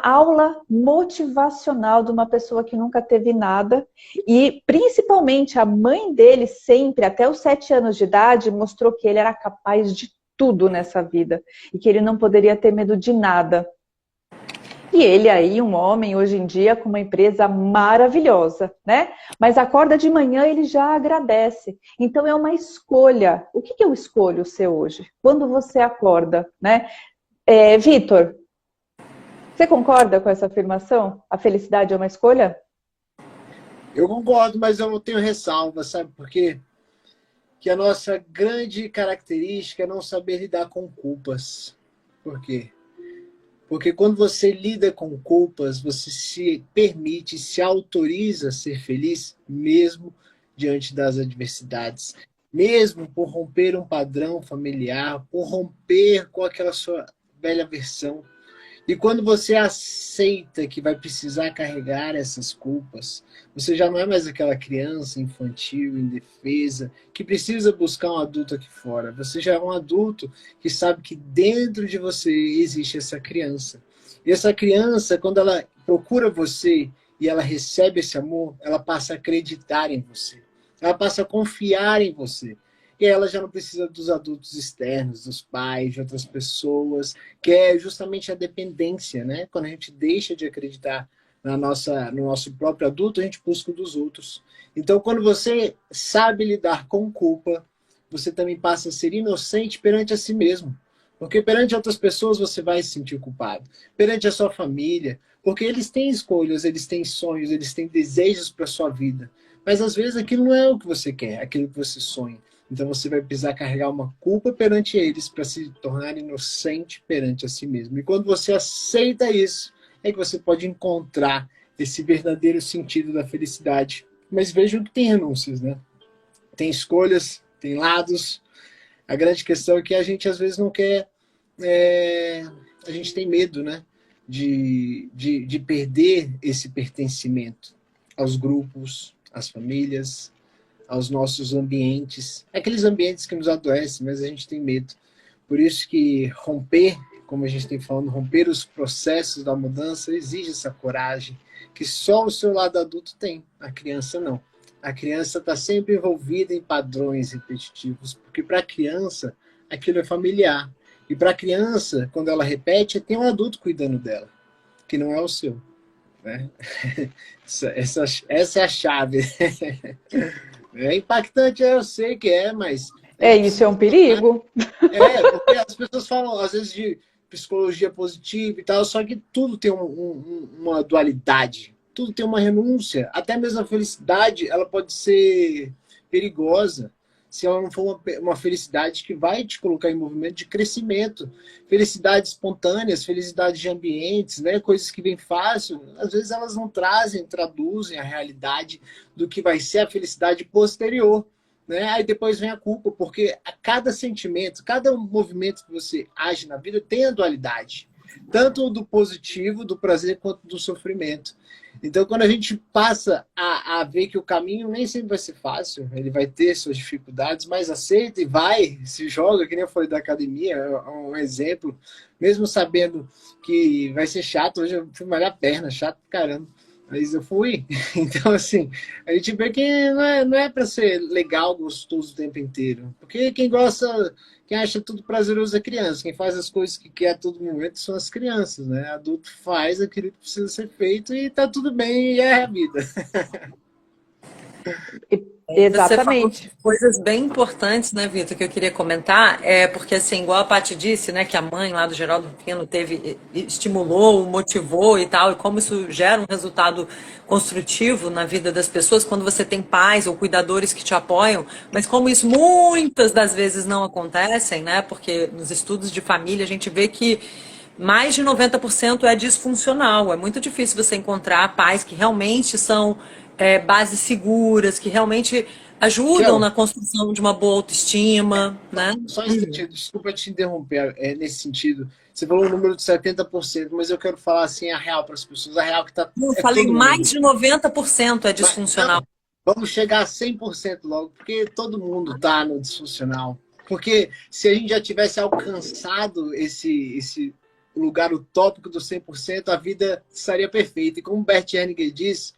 aula motivacional de uma pessoa que nunca teve nada, e principalmente a mãe dele sempre, até os 7 anos de idade, mostrou que ele era capaz de tudo nessa vida, e que ele não poderia ter medo de nada. E ele aí, um homem, hoje em dia, com uma empresa maravilhosa, né? Mas acorda de manhã, ele já agradece. Então é uma escolha. O que eu escolho ser hoje? Quando você acorda, né? Vitor, você concorda com essa afirmação? A felicidade é uma escolha? Eu concordo, mas eu não tenho ressalva, sabe por quê? Que a nossa grande característica é não saber lidar com culpas. Por quê? Porque quando você lida com culpas, você se permite, se autoriza a ser feliz, mesmo diante das adversidades. Mesmo por romper um padrão familiar, por romper com aquela sua velha versão. E quando você aceita que vai precisar carregar essas culpas, você já não é mais aquela criança infantil, indefesa, que precisa buscar um adulto aqui fora. Você já é um adulto que sabe que dentro de você existe essa criança. E essa criança, quando ela procura você e ela recebe esse amor, ela passa a acreditar em você. Ela passa a confiar em você. E ela já não precisa dos adultos externos, dos pais, de outras pessoas, que é justamente a dependência, né? Quando a gente deixa de acreditar no nosso próprio adulto, a gente busca o dos outros. Então, quando você sabe lidar com culpa, você também passa a ser inocente perante a si mesmo. Porque perante outras pessoas você vai se sentir culpado. Perante a sua família, porque eles têm escolhas, eles têm sonhos, eles têm desejos para a sua vida. Mas às vezes aquilo não é o que você quer, aquilo que você sonha. Então você vai precisar carregar uma culpa perante eles para se tornar inocente perante a si mesmo. E quando você aceita isso, é que você pode encontrar esse verdadeiro sentido da felicidade. Mas vejam que tem renúncias, né? Tem escolhas, tem lados. A grande questão é que a gente às vezes não quer... a gente tem medo, né? De perder esse pertencimento aos grupos, às famílias, aos nossos ambientes, aqueles ambientes que nos adoecem, mas a gente tem medo. Por isso que romper, como a gente tem falando, romper os processos da mudança exige essa coragem, que só o seu lado adulto tem, a criança não. A criança está sempre envolvida em padrões repetitivos, porque para a criança aquilo é familiar. E para a criança, quando ela repete, tem um adulto cuidando dela, que não é o seu. Né? Essa é a chave. É impactante, eu sei que é, mas... Isso é um perigo. Porque as pessoas falam, às vezes, de psicologia positiva e tal, só que tudo tem uma dualidade, tudo tem uma renúncia. Até mesmo a felicidade, ela pode ser perigosa, se ela não for uma felicidade que vai te colocar em movimento de crescimento. Felicidades espontâneas, felicidades de ambientes, né? Coisas que vêm fácil, às vezes elas não traduzem a realidade do que vai ser a felicidade posterior. Né? Aí depois vem a culpa, porque a cada sentimento, cada movimento que você age na vida tem a dualidade. Tanto do positivo, do prazer, quanto do sofrimento. Então, quando a gente passa a ver que o caminho nem sempre vai ser fácil, ele vai ter suas dificuldades, mas aceita e vai, se joga, que nem eu falei da academia, é um exemplo, mesmo sabendo que vai ser chato, hoje eu fui malhar a perna, chato pra caramba, mas eu fui. Então, assim, a gente vê que não é para ser legal, gostoso o tempo inteiro, porque quem gosta... Quem acha tudo prazeroso é criança. Quem faz as coisas que quer a todo momento são as crianças, né? Adulto faz aquilo que precisa ser feito e tá tudo bem, e é a vida. Exatamente. Você falou coisas bem importantes, né, Vitor, que eu queria comentar, porque assim, igual a Paty disse, né, que a mãe lá do Geraldo Rufino estimulou, motivou e tal, e como isso gera um resultado construtivo na vida das pessoas, quando você tem pais ou cuidadores que te apoiam, mas como isso muitas das vezes não acontecem, né, porque nos estudos de família a gente vê que mais de 90% é disfuncional, é muito difícil você encontrar pais que realmente são bases seguras, que realmente ajudam Kel, na construção de uma boa autoestima, né? só um instante, desculpa te interromper, nesse sentido. Você falou um número de 70%, mas eu quero falar assim a real para as pessoas. A real que tá, Eu é falei todo mais mundo. de 90% é Mas, disfuncional. não, vamos chegar a 100% logo, porque todo mundo está no disfuncional. Porque se a gente já tivesse alcançado esse lugar utópico do 100%, a vida estaria perfeita. E como Bert Hellinger diz,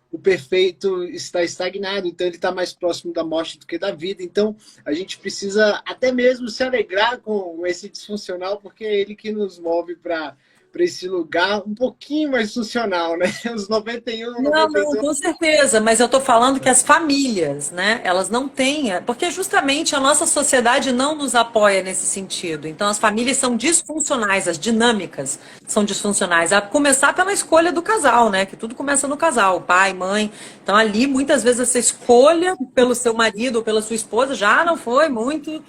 o perfeito está estagnado, então ele está mais próximo da morte do que da vida. Então a gente precisa até mesmo se alegrar com esse disfuncional, porque é ele que nos move para esse lugar um pouquinho mais funcional, né? Os 91, Não, não, 92. com certeza, mas eu estou falando que as famílias, né, elas não têm, porque justamente a nossa sociedade não nos apoia nesse sentido. Então as famílias são disfuncionais, as dinâmicas são disfuncionais, a começar pela escolha do casal, né, que tudo começa no casal, pai, mãe. Então ali muitas vezes essa escolha pelo seu marido ou pela sua esposa já não foi muito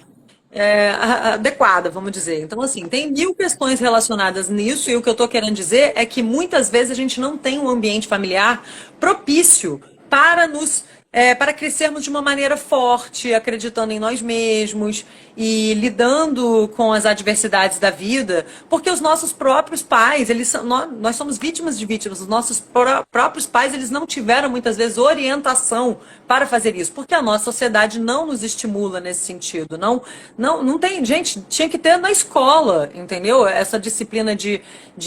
adequada, vamos dizer. Então, assim, tem mil questões relacionadas nisso, e o que eu estou querendo dizer é que muitas vezes a gente não tem um ambiente familiar propício para para crescermos de uma maneira forte, acreditando em nós mesmos e lidando com as adversidades da vida, porque os nossos próprios pais, nós somos vítimas de vítimas, os nossos próprios pais, eles não tiveram muitas vezes orientação para fazer isso, porque a nossa sociedade não nos estimula nesse sentido, não tem, gente, tinha que ter na escola, entendeu? Essa disciplina de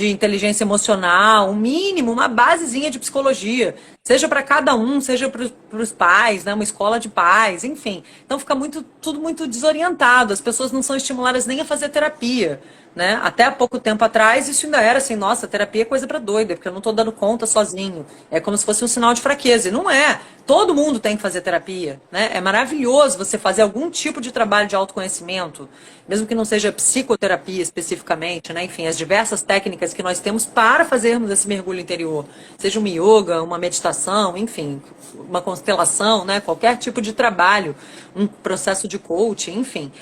inteligência emocional, um mínimo, uma basezinha de psicologia, seja para cada um, seja para os pais, né? Uma escola de pais, enfim. Então fica tudo muito desorientado, as pessoas não são estimuladas nem a fazer terapia. Né? Até há pouco tempo atrás, isso ainda era assim, nossa, terapia é coisa para doida, porque eu não estou dando conta sozinho. É como se fosse um sinal de fraqueza. E não é. Todo mundo tem que fazer terapia. Né? É maravilhoso você fazer algum tipo de trabalho de autoconhecimento, mesmo que não seja psicoterapia especificamente, né? Enfim, as diversas técnicas que nós temos para fazermos esse mergulho interior. Seja uma yoga, uma meditação, enfim, uma constelação, né? Qualquer tipo de trabalho, um processo de coaching, enfim.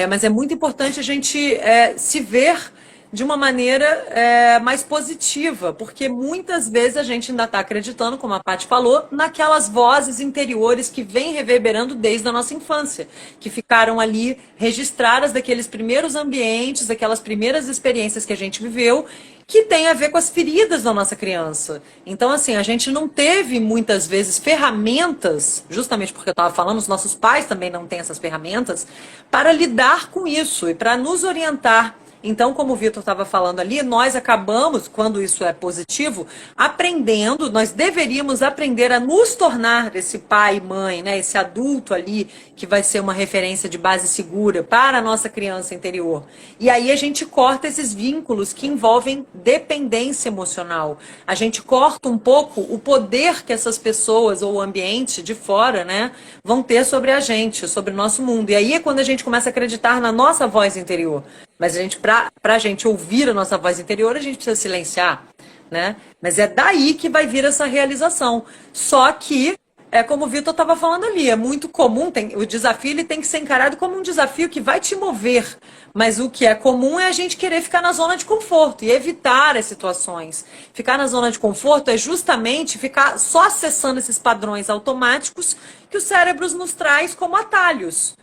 Mas é muito importante a gente se ver de uma maneira mais positiva, porque muitas vezes a gente ainda está acreditando, como a Paty falou, naquelas vozes interiores que vêm reverberando desde a nossa infância, que ficaram ali registradas daqueles primeiros ambientes, daquelas primeiras experiências que a gente viveu, que tem a ver com as feridas da nossa criança. Então, assim, a gente não teve muitas vezes ferramentas, justamente porque eu estava falando, os nossos pais também não têm essas ferramentas, para lidar com isso e para nos orientar. Então, como o Vitor estava falando ali, nós acabamos, quando isso é positivo, aprendendo, nós deveríamos aprender a nos tornar esse pai e mãe, né, esse adulto ali, que vai ser uma referência de base segura para a nossa criança interior. E aí a gente corta esses vínculos que envolvem dependência emocional. A gente corta um pouco o poder que essas pessoas ou o ambiente de fora, né, vão ter sobre a gente, sobre o nosso mundo. E aí é quando a gente começa a acreditar na nossa voz interior. Mas para a gente ouvir a nossa voz interior, a gente precisa silenciar, né? Mas é daí que vai vir essa realização. Só que, como o Vitor estava falando ali, é muito comum, o desafio ele tem que ser encarado como um desafio que vai te mover. Mas o que é comum é a gente querer ficar na zona de conforto e evitar as situações. Ficar na zona de conforto é justamente ficar só acessando esses padrões automáticos que o cérebro nos traz como atalhos.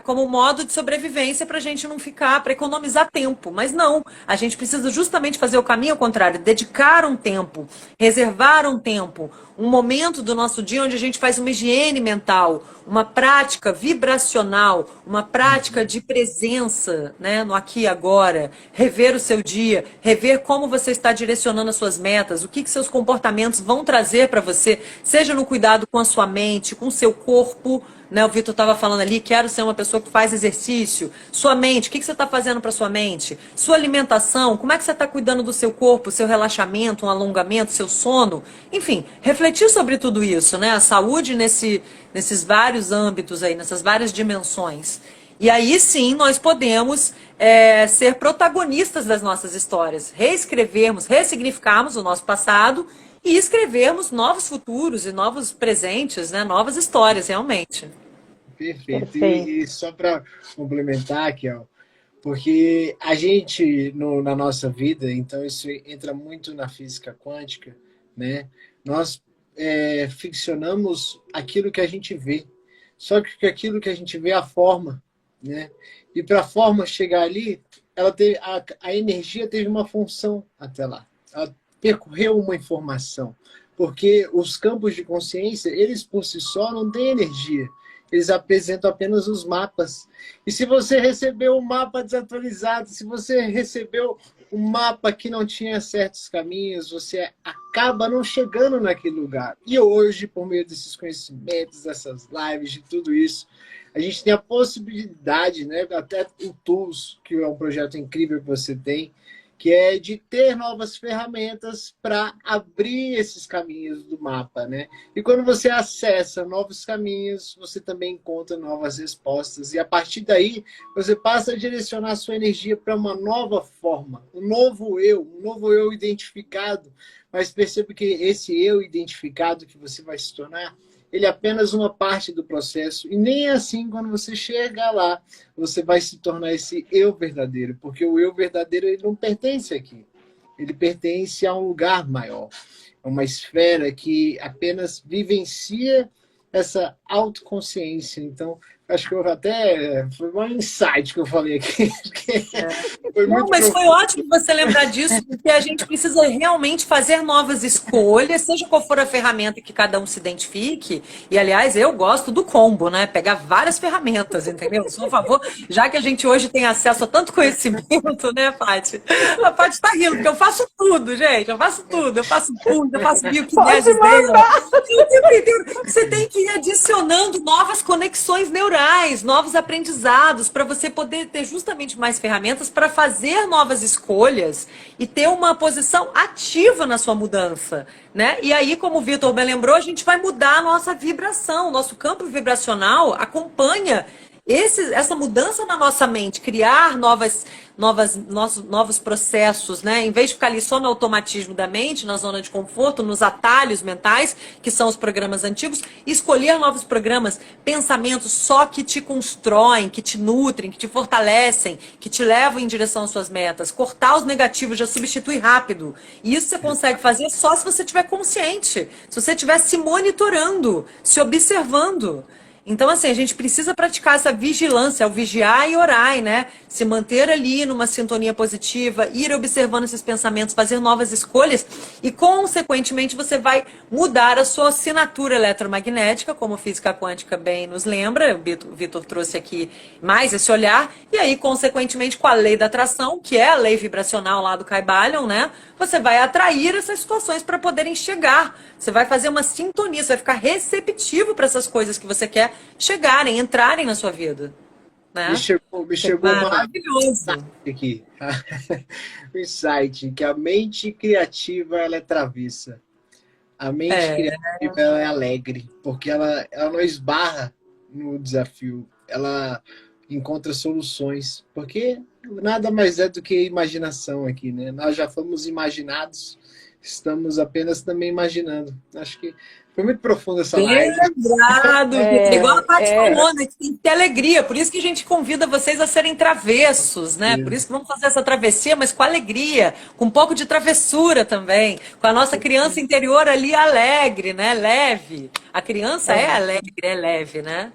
Como modo de sobrevivência para a gente não ficar, para economizar tempo. Mas não, a gente precisa justamente fazer o caminho ao contrário, dedicar um tempo, reservar um tempo, um momento do nosso dia onde a gente faz uma higiene mental, uma prática vibracional, uma prática de presença, né, no aqui e agora, rever o seu dia, rever como você está direcionando as suas metas, o que seus comportamentos vão trazer para você, seja no cuidado com a sua mente, com o seu corpo, né, o Vitor estava falando ali, quero ser uma pessoa que faz exercício. Sua mente, o que você está fazendo para sua mente? Sua alimentação, como é que você está cuidando do seu corpo, seu relaxamento, um alongamento, seu sono? Enfim, refletir sobre tudo isso, né? A saúde nesses vários âmbitos aí, nessas várias dimensões. E aí sim nós podemos ser protagonistas das nossas histórias, reescrevermos, ressignificarmos o nosso passado e escrevermos novos futuros e novos presentes, né? Novas histórias, realmente. Perfeito. Perfeito. E só para complementar aqui, ó, porque a gente, na nossa vida, então isso entra muito na física quântica, né? Nós ficcionamos aquilo que a gente vê. Só que aquilo que a gente vê é a forma, né? E para a forma chegar ali, ela teve, a energia teve uma função até lá. Ela percorreu uma informação. Porque os campos de consciência, eles por si só não têm energia. Eles apresentam apenas os mapas. E se você recebeu um mapa desatualizado, se você recebeu um mapa que não tinha certos caminhos, você acaba não chegando naquele lugar. E hoje, por meio desses conhecimentos, dessas lives, de tudo isso, a gente tem a possibilidade, né, até o Tools, que é um projeto incrível que você tem, que é de ter novas ferramentas para abrir esses caminhos do mapa, né? E quando você acessa novos caminhos, você também encontra novas respostas. E a partir daí, você passa a direcionar a sua energia para uma nova forma, um novo eu identificado. Mas perceba que esse eu identificado que você vai se tornar, ele é apenas uma parte do processo. E nem assim, quando você chegar lá, você vai se tornar esse eu verdadeiro. Porque o eu verdadeiro, ele não pertence aqui. Ele pertence a um lugar maior. É uma esfera que apenas vivencia essa autoconsciência. Então, acho que eu até... Foi um insight que eu falei aqui. Foi não, mas foi ótimo você lembrar disso, porque a gente precisa realmente fazer novas escolhas, seja qual for a ferramenta que cada um se identifique. E, aliás, eu gosto do combo, né? Pegar várias ferramentas, entendeu? Por favor, já que a gente hoje tem acesso a tanto conhecimento, né, Paty? A Paty tá rindo, porque eu faço tudo, gente. Eu faço tudo. Eu faço bioquinesis dela. Você tem que ir adicionando novas conexões neurais, novos aprendizados, para você poder ter justamente mais ferramentas para fazer novas escolhas e ter uma posição ativa na sua mudança, né? E aí, como o Vitor bem lembrou, a gente vai mudar a nossa vibração, nosso campo vibracional acompanha essa mudança na nossa mente, criar novos processos, né? Em vez de ficar ali só no automatismo da mente, na zona de conforto, nos atalhos mentais, que são os programas antigos, escolher novos programas, pensamentos só que te constroem, que te nutrem, que te fortalecem, que te levam em direção às suas metas. Cortar os negativos, já substitui rápido. E isso você consegue fazer só se você estiver consciente, se você estiver se monitorando, se observando. Então, assim, a gente precisa praticar essa vigilância, o vigiar e orar, né? Se manter ali numa sintonia positiva, ir observando esses pensamentos, fazer novas escolhas e, consequentemente, você vai mudar a sua assinatura eletromagnética, como a física quântica bem nos lembra, o Vitor trouxe aqui mais esse olhar, e aí, consequentemente, com a lei da atração, que é a lei vibracional lá do Kybalion, né? Você vai atrair essas situações para poderem chegar. Você vai fazer uma sintonia, você vai ficar receptivo para essas coisas que você quer chegarem, entrarem na sua vida. Né? Me chegou maravilhoso aqui. O insight, que a mente criativa ela é travessa. A mente criativa ela é alegre, porque ela não esbarra no desafio. Ela encontra soluções, porque nada mais é do que imaginação aqui, né? Nós já fomos imaginados, estamos apenas também imaginando. Acho que foi muito profundo essa live. Lembrado, igual a Paty falou, né? Que tem que ter alegria. Por isso que a gente convida vocês a serem travessos, né? Por isso que vamos fazer essa travessia, mas com alegria, com um pouco de travessura também, com a nossa criança interior ali alegre, né? Leve. A criança é alegre, é leve, né?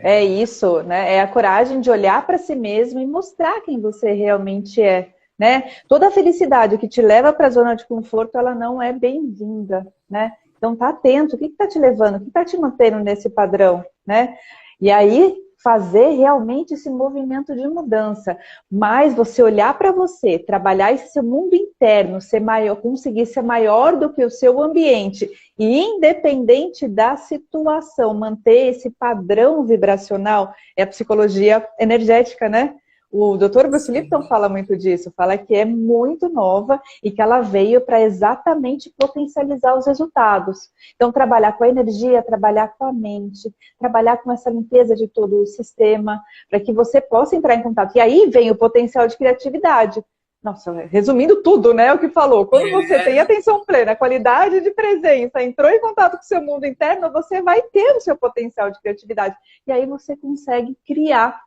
É isso, né? É a coragem de olhar para si mesmo e mostrar quem você realmente é, né? Toda a felicidade que te leva para a zona de conforto, ela não é bem-vinda, né? Então tá atento, o que está te levando, o que está te mantendo nesse padrão, né? E aí fazer realmente esse movimento de mudança, mas você olhar para você, trabalhar esse seu mundo interno, ser maior, conseguir ser maior do que o seu ambiente e independente da situação, manter esse padrão vibracional, é a psicologia energética, né? O Dr. Bruce Lipton fala muito disso, fala que é muito nova e que ela veio para exatamente potencializar os resultados. Então, trabalhar com a energia, trabalhar com a mente, trabalhar com essa limpeza de todo o sistema, para que você possa entrar em contato. E aí vem o potencial de criatividade. Nossa, resumindo tudo, né, o que falou. Quando você tem atenção plena, qualidade de presença, entrou em contato com o seu mundo interno, você vai ter o seu potencial de criatividade. E aí você consegue criar,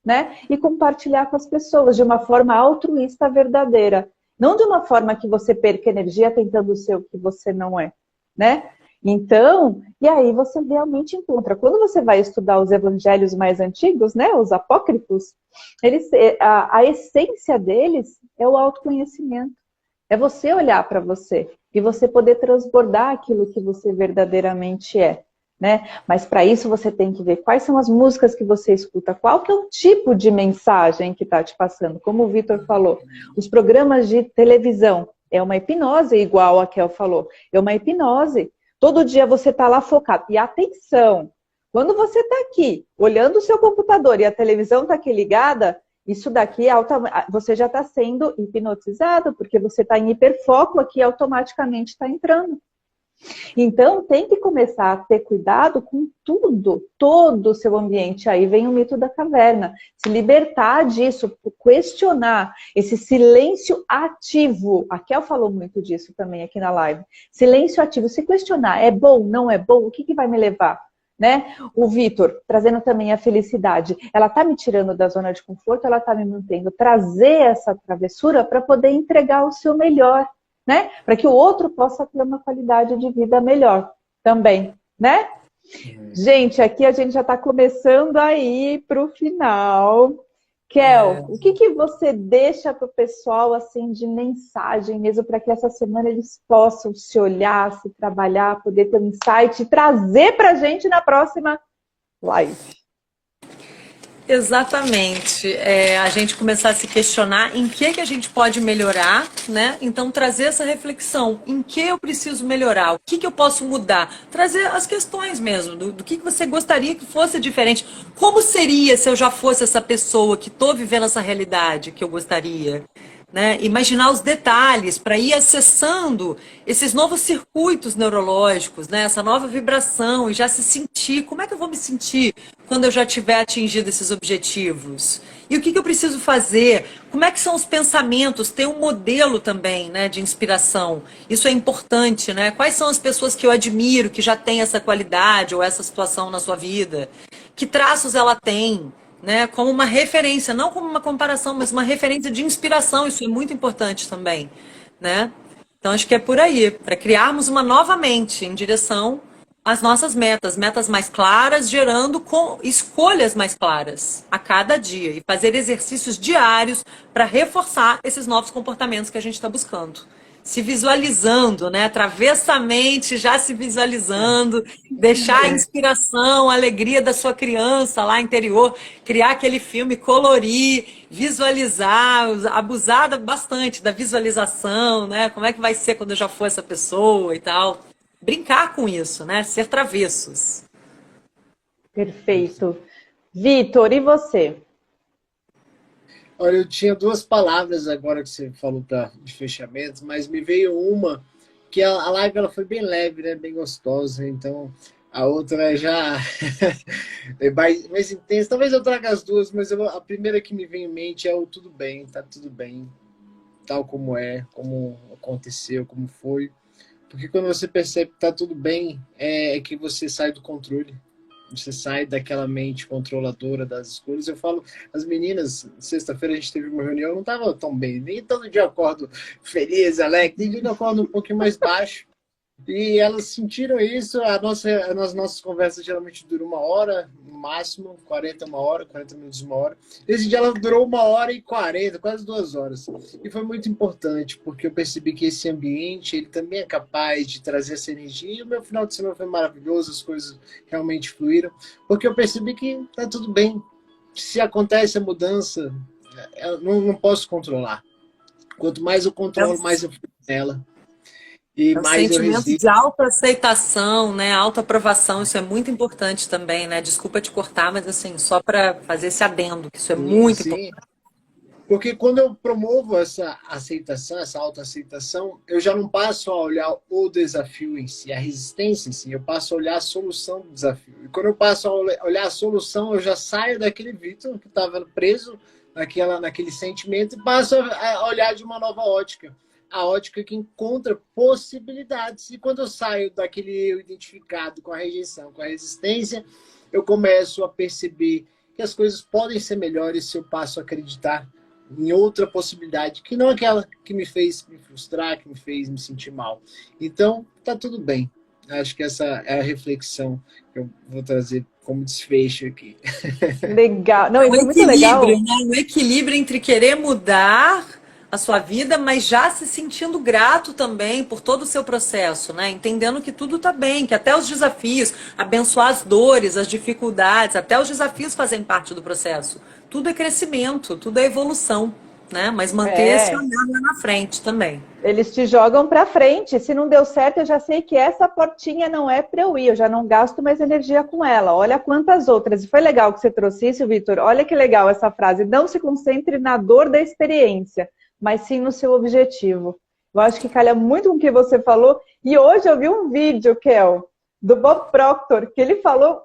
né? E compartilhar com as pessoas de uma forma altruísta verdadeira. Não de uma forma que você perca energia tentando ser o que você não é, né? Então, e aí você realmente encontra. Quando você vai estudar os evangelhos mais antigos, né, os apócrifos, a essência deles é o autoconhecimento. É você olhar para você e você poder transbordar aquilo que você verdadeiramente é, né? Mas para isso você tem que ver quais são as músicas que você escuta, qual que é o tipo de mensagem que está te passando. Como o Vitor falou, os programas de televisão é uma hipnose, igual a Kel falou, é uma hipnose. Todo dia você está lá focado. E atenção, quando você está aqui, olhando o seu computador e a televisão está aqui ligada, isso daqui, você já está sendo hipnotizado, porque você está em hiperfoco aqui, automaticamente está entrando. Então, tem que começar a ter cuidado com tudo, todo o seu ambiente. Aí vem o mito da caverna. Se libertar disso, questionar esse silêncio ativo. A Kel falou muito disso também aqui na live. Silêncio ativo, se questionar, é bom, não é bom? O que vai me levar? Né? O Vitor, trazendo também a felicidade. Ela está me tirando da zona de conforto, ela está me mantendo. Trazer essa travessura para poder entregar o seu melhor. Né? Para que o outro possa ter uma qualidade de vida melhor também, né? Gente, aqui a gente já está começando a ir para o final. Kel, o que você deixa para o pessoal assim de mensagem mesmo para que essa semana eles possam se olhar, se trabalhar, poder ter um insight e trazer para a gente na próxima live? Exatamente. A gente começar a se questionar em que a gente pode melhorar, né? Então, trazer essa reflexão. Em que eu preciso melhorar? O que eu posso mudar? Trazer as questões mesmo, do que você gostaria que fosse diferente. Como seria se eu já fosse essa pessoa que estou vivendo essa realidade que eu gostaria? Né? Imaginar os detalhes para ir acessando esses novos circuitos neurológicos, né? Essa nova vibração e já se sentir. Como é que eu vou me sentir quando eu já tiver atingido esses objetivos? E o que eu preciso fazer? Como é que são os pensamentos? Ter um modelo também, né, de inspiração. Isso é importante, né? Quais são as pessoas que eu admiro, que já têm essa qualidade ou essa situação na sua vida? Que traços ela tem? Né, como uma referência, não como uma comparação, mas uma referência de inspiração, isso é muito importante também, né? Então acho que é por aí, para criarmos uma nova mente em direção às nossas metas, metas mais claras, gerando com escolhas mais claras a cada dia e fazer exercícios diários para reforçar esses novos comportamentos que a gente está buscando. Se visualizando, né? Atravessa a mente, já se visualizando, deixar a inspiração, a alegria da sua criança lá interior, criar aquele filme, colorir, visualizar, abusar bastante da visualização, né? Como é que vai ser quando eu já for essa pessoa e tal. Brincar com isso, né? Ser travessos. Perfeito. Vitor, e você? Olha, eu tinha duas palavras agora que você falou de fechamento, mas me veio uma que a live ela foi bem leve, né? Bem gostosa, então a outra já é mais intensa. Talvez eu traga as duas, mas a primeira que me vem em mente é o tudo bem, tá tudo bem, tal como é, como aconteceu, como foi. Porque quando você percebe que tá tudo bem, é que você sai do controle. Você sai daquela mente controladora das escolhas. Eu falo, as meninas, sexta-feira a gente teve uma reunião, não estava tão bem. Nem todo dia eu acordo feliz, alegre. Tem dia que eu acordo um pouquinho mais baixo. E elas sentiram isso. As nossas conversas geralmente duram 1 hora, no máximo, 40 minutos, 1 hora. Esse dia ela durou 1 hora e 40, quase 2 horas. E foi muito importante, porque eu percebi que esse ambiente, ele também é capaz de trazer essa energia. E o meu final de semana foi maravilhoso, as coisas realmente fluíram, porque eu percebi que tá tudo bem. Se acontece a mudança, eu não posso controlar. Quanto mais eu controlo, mais eu fluo nela. E É um mais eu sentimento resisto. de autoaceitação, né? Autoaprovação, isso é muito importante também, né? Desculpa te cortar, mas assim, só para fazer esse adendo, que isso é muito Sim. importante. Porque quando eu promovo essa aceitação, essa autoaceitação, eu já não passo a olhar o desafio em si, a resistência em si, eu passo a olhar a solução do desafio. E quando eu passo a olhar a solução, eu já saio daquele Vitor que estava preso naquele sentimento e passo a olhar de uma nova ótica. A ótica que encontra possibilidades. E quando eu saio daquele eu identificado com a rejeição, com a resistência, eu começo a perceber que as coisas podem ser melhores se eu passo a acreditar em outra possibilidade, que não aquela que me fez me frustrar, que me fez me sentir mal. Então, tá tudo bem. Acho que essa é a reflexão que eu vou trazer como desfecho aqui. Legal. Não, O isso é muito legal. equilíbrio, né? O equilíbrio entre querer mudar a sua vida, mas já se sentindo grato também por todo o seu processo, né? Entendendo que tudo tá bem, que até os desafios, abençoar as dores, as dificuldades, até os desafios fazem parte do processo. Tudo é crescimento, tudo é evolução, né? Mas manter esse É. olhar lá na frente também. Eles te jogam para frente. Se não deu certo, eu já sei que essa portinha não é para eu ir. Eu já não gasto mais energia com ela. Olha quantas outras. E foi legal que você trouxe isso, Vitor. Olha que legal essa frase. Não se concentre na dor da experiência, mas sim no seu objetivo. Eu acho que calha muito com o que você falou. E hoje eu vi um vídeo, Kel, do Bob Proctor, que ele falou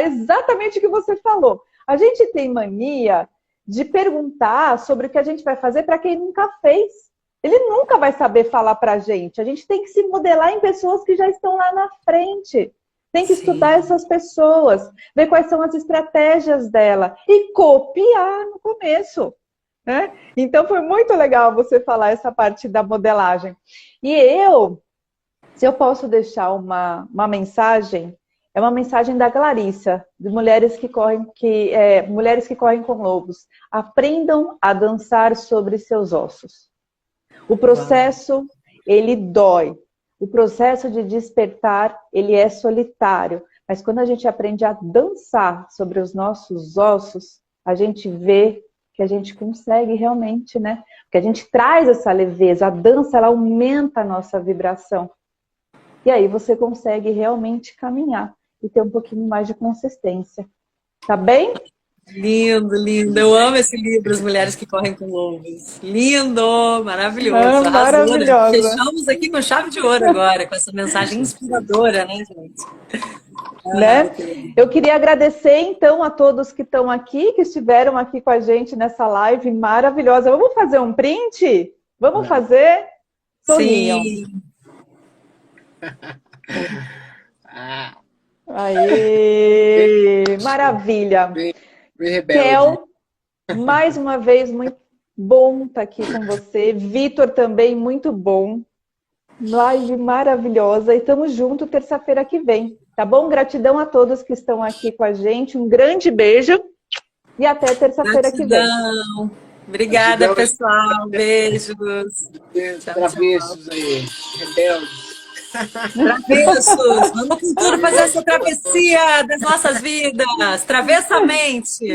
exatamente o que você falou. A gente tem mania de perguntar sobre o que a gente vai fazer para quem nunca fez. Ele nunca vai saber falar para a gente. A gente tem que se modelar em pessoas que já estão lá na frente. Tem que estudar essas pessoas, ver quais são as estratégias dela e copiar no começo, né? Então foi muito legal você falar essa parte da modelagem. E se eu posso deixar uma mensagem, é uma mensagem da Clarissa, de mulheres que correm com lobos. Aprendam a dançar sobre seus ossos. O processo, ele dói. O processo de despertar, ele é solitário. Mas quando a gente aprende a dançar sobre os nossos ossos, a gente vê que a gente consegue realmente, né? Porque a gente traz essa leveza. A dança, ela aumenta a nossa vibração. E aí você consegue realmente caminhar e ter um pouquinho mais de consistência. Tá bem? Lindo, lindo. Eu amo esse livro, As Mulheres que Correm com Lobos. Lindo, maravilhoso. Arrasou, né? Maravilhosa. Fechamos aqui com chave de ouro agora, com essa mensagem inspiradora, né, gente? Né? Eu queria agradecer, então, a todos que estão aqui, que estiveram aqui com a gente nessa live maravilhosa. Vamos fazer um print? Vamos fazer? Sorriam. Sim. Aê! Maravilha! Bem rebelde. Kel, mais uma vez, muito bom estar aqui com você. Vitor também, muito bom. Live maravilhosa. E estamos juntos terça-feira que vem, tá bom? Gratidão a todos que estão aqui com a gente. Um grande beijo e até terça-feira que vem. Obrigada, Gratidão. pessoal. Beijos. Travessos aí, rebeldes. Travessos. Vamos com tudo fazer essa travessia das nossas vidas. Travessamente.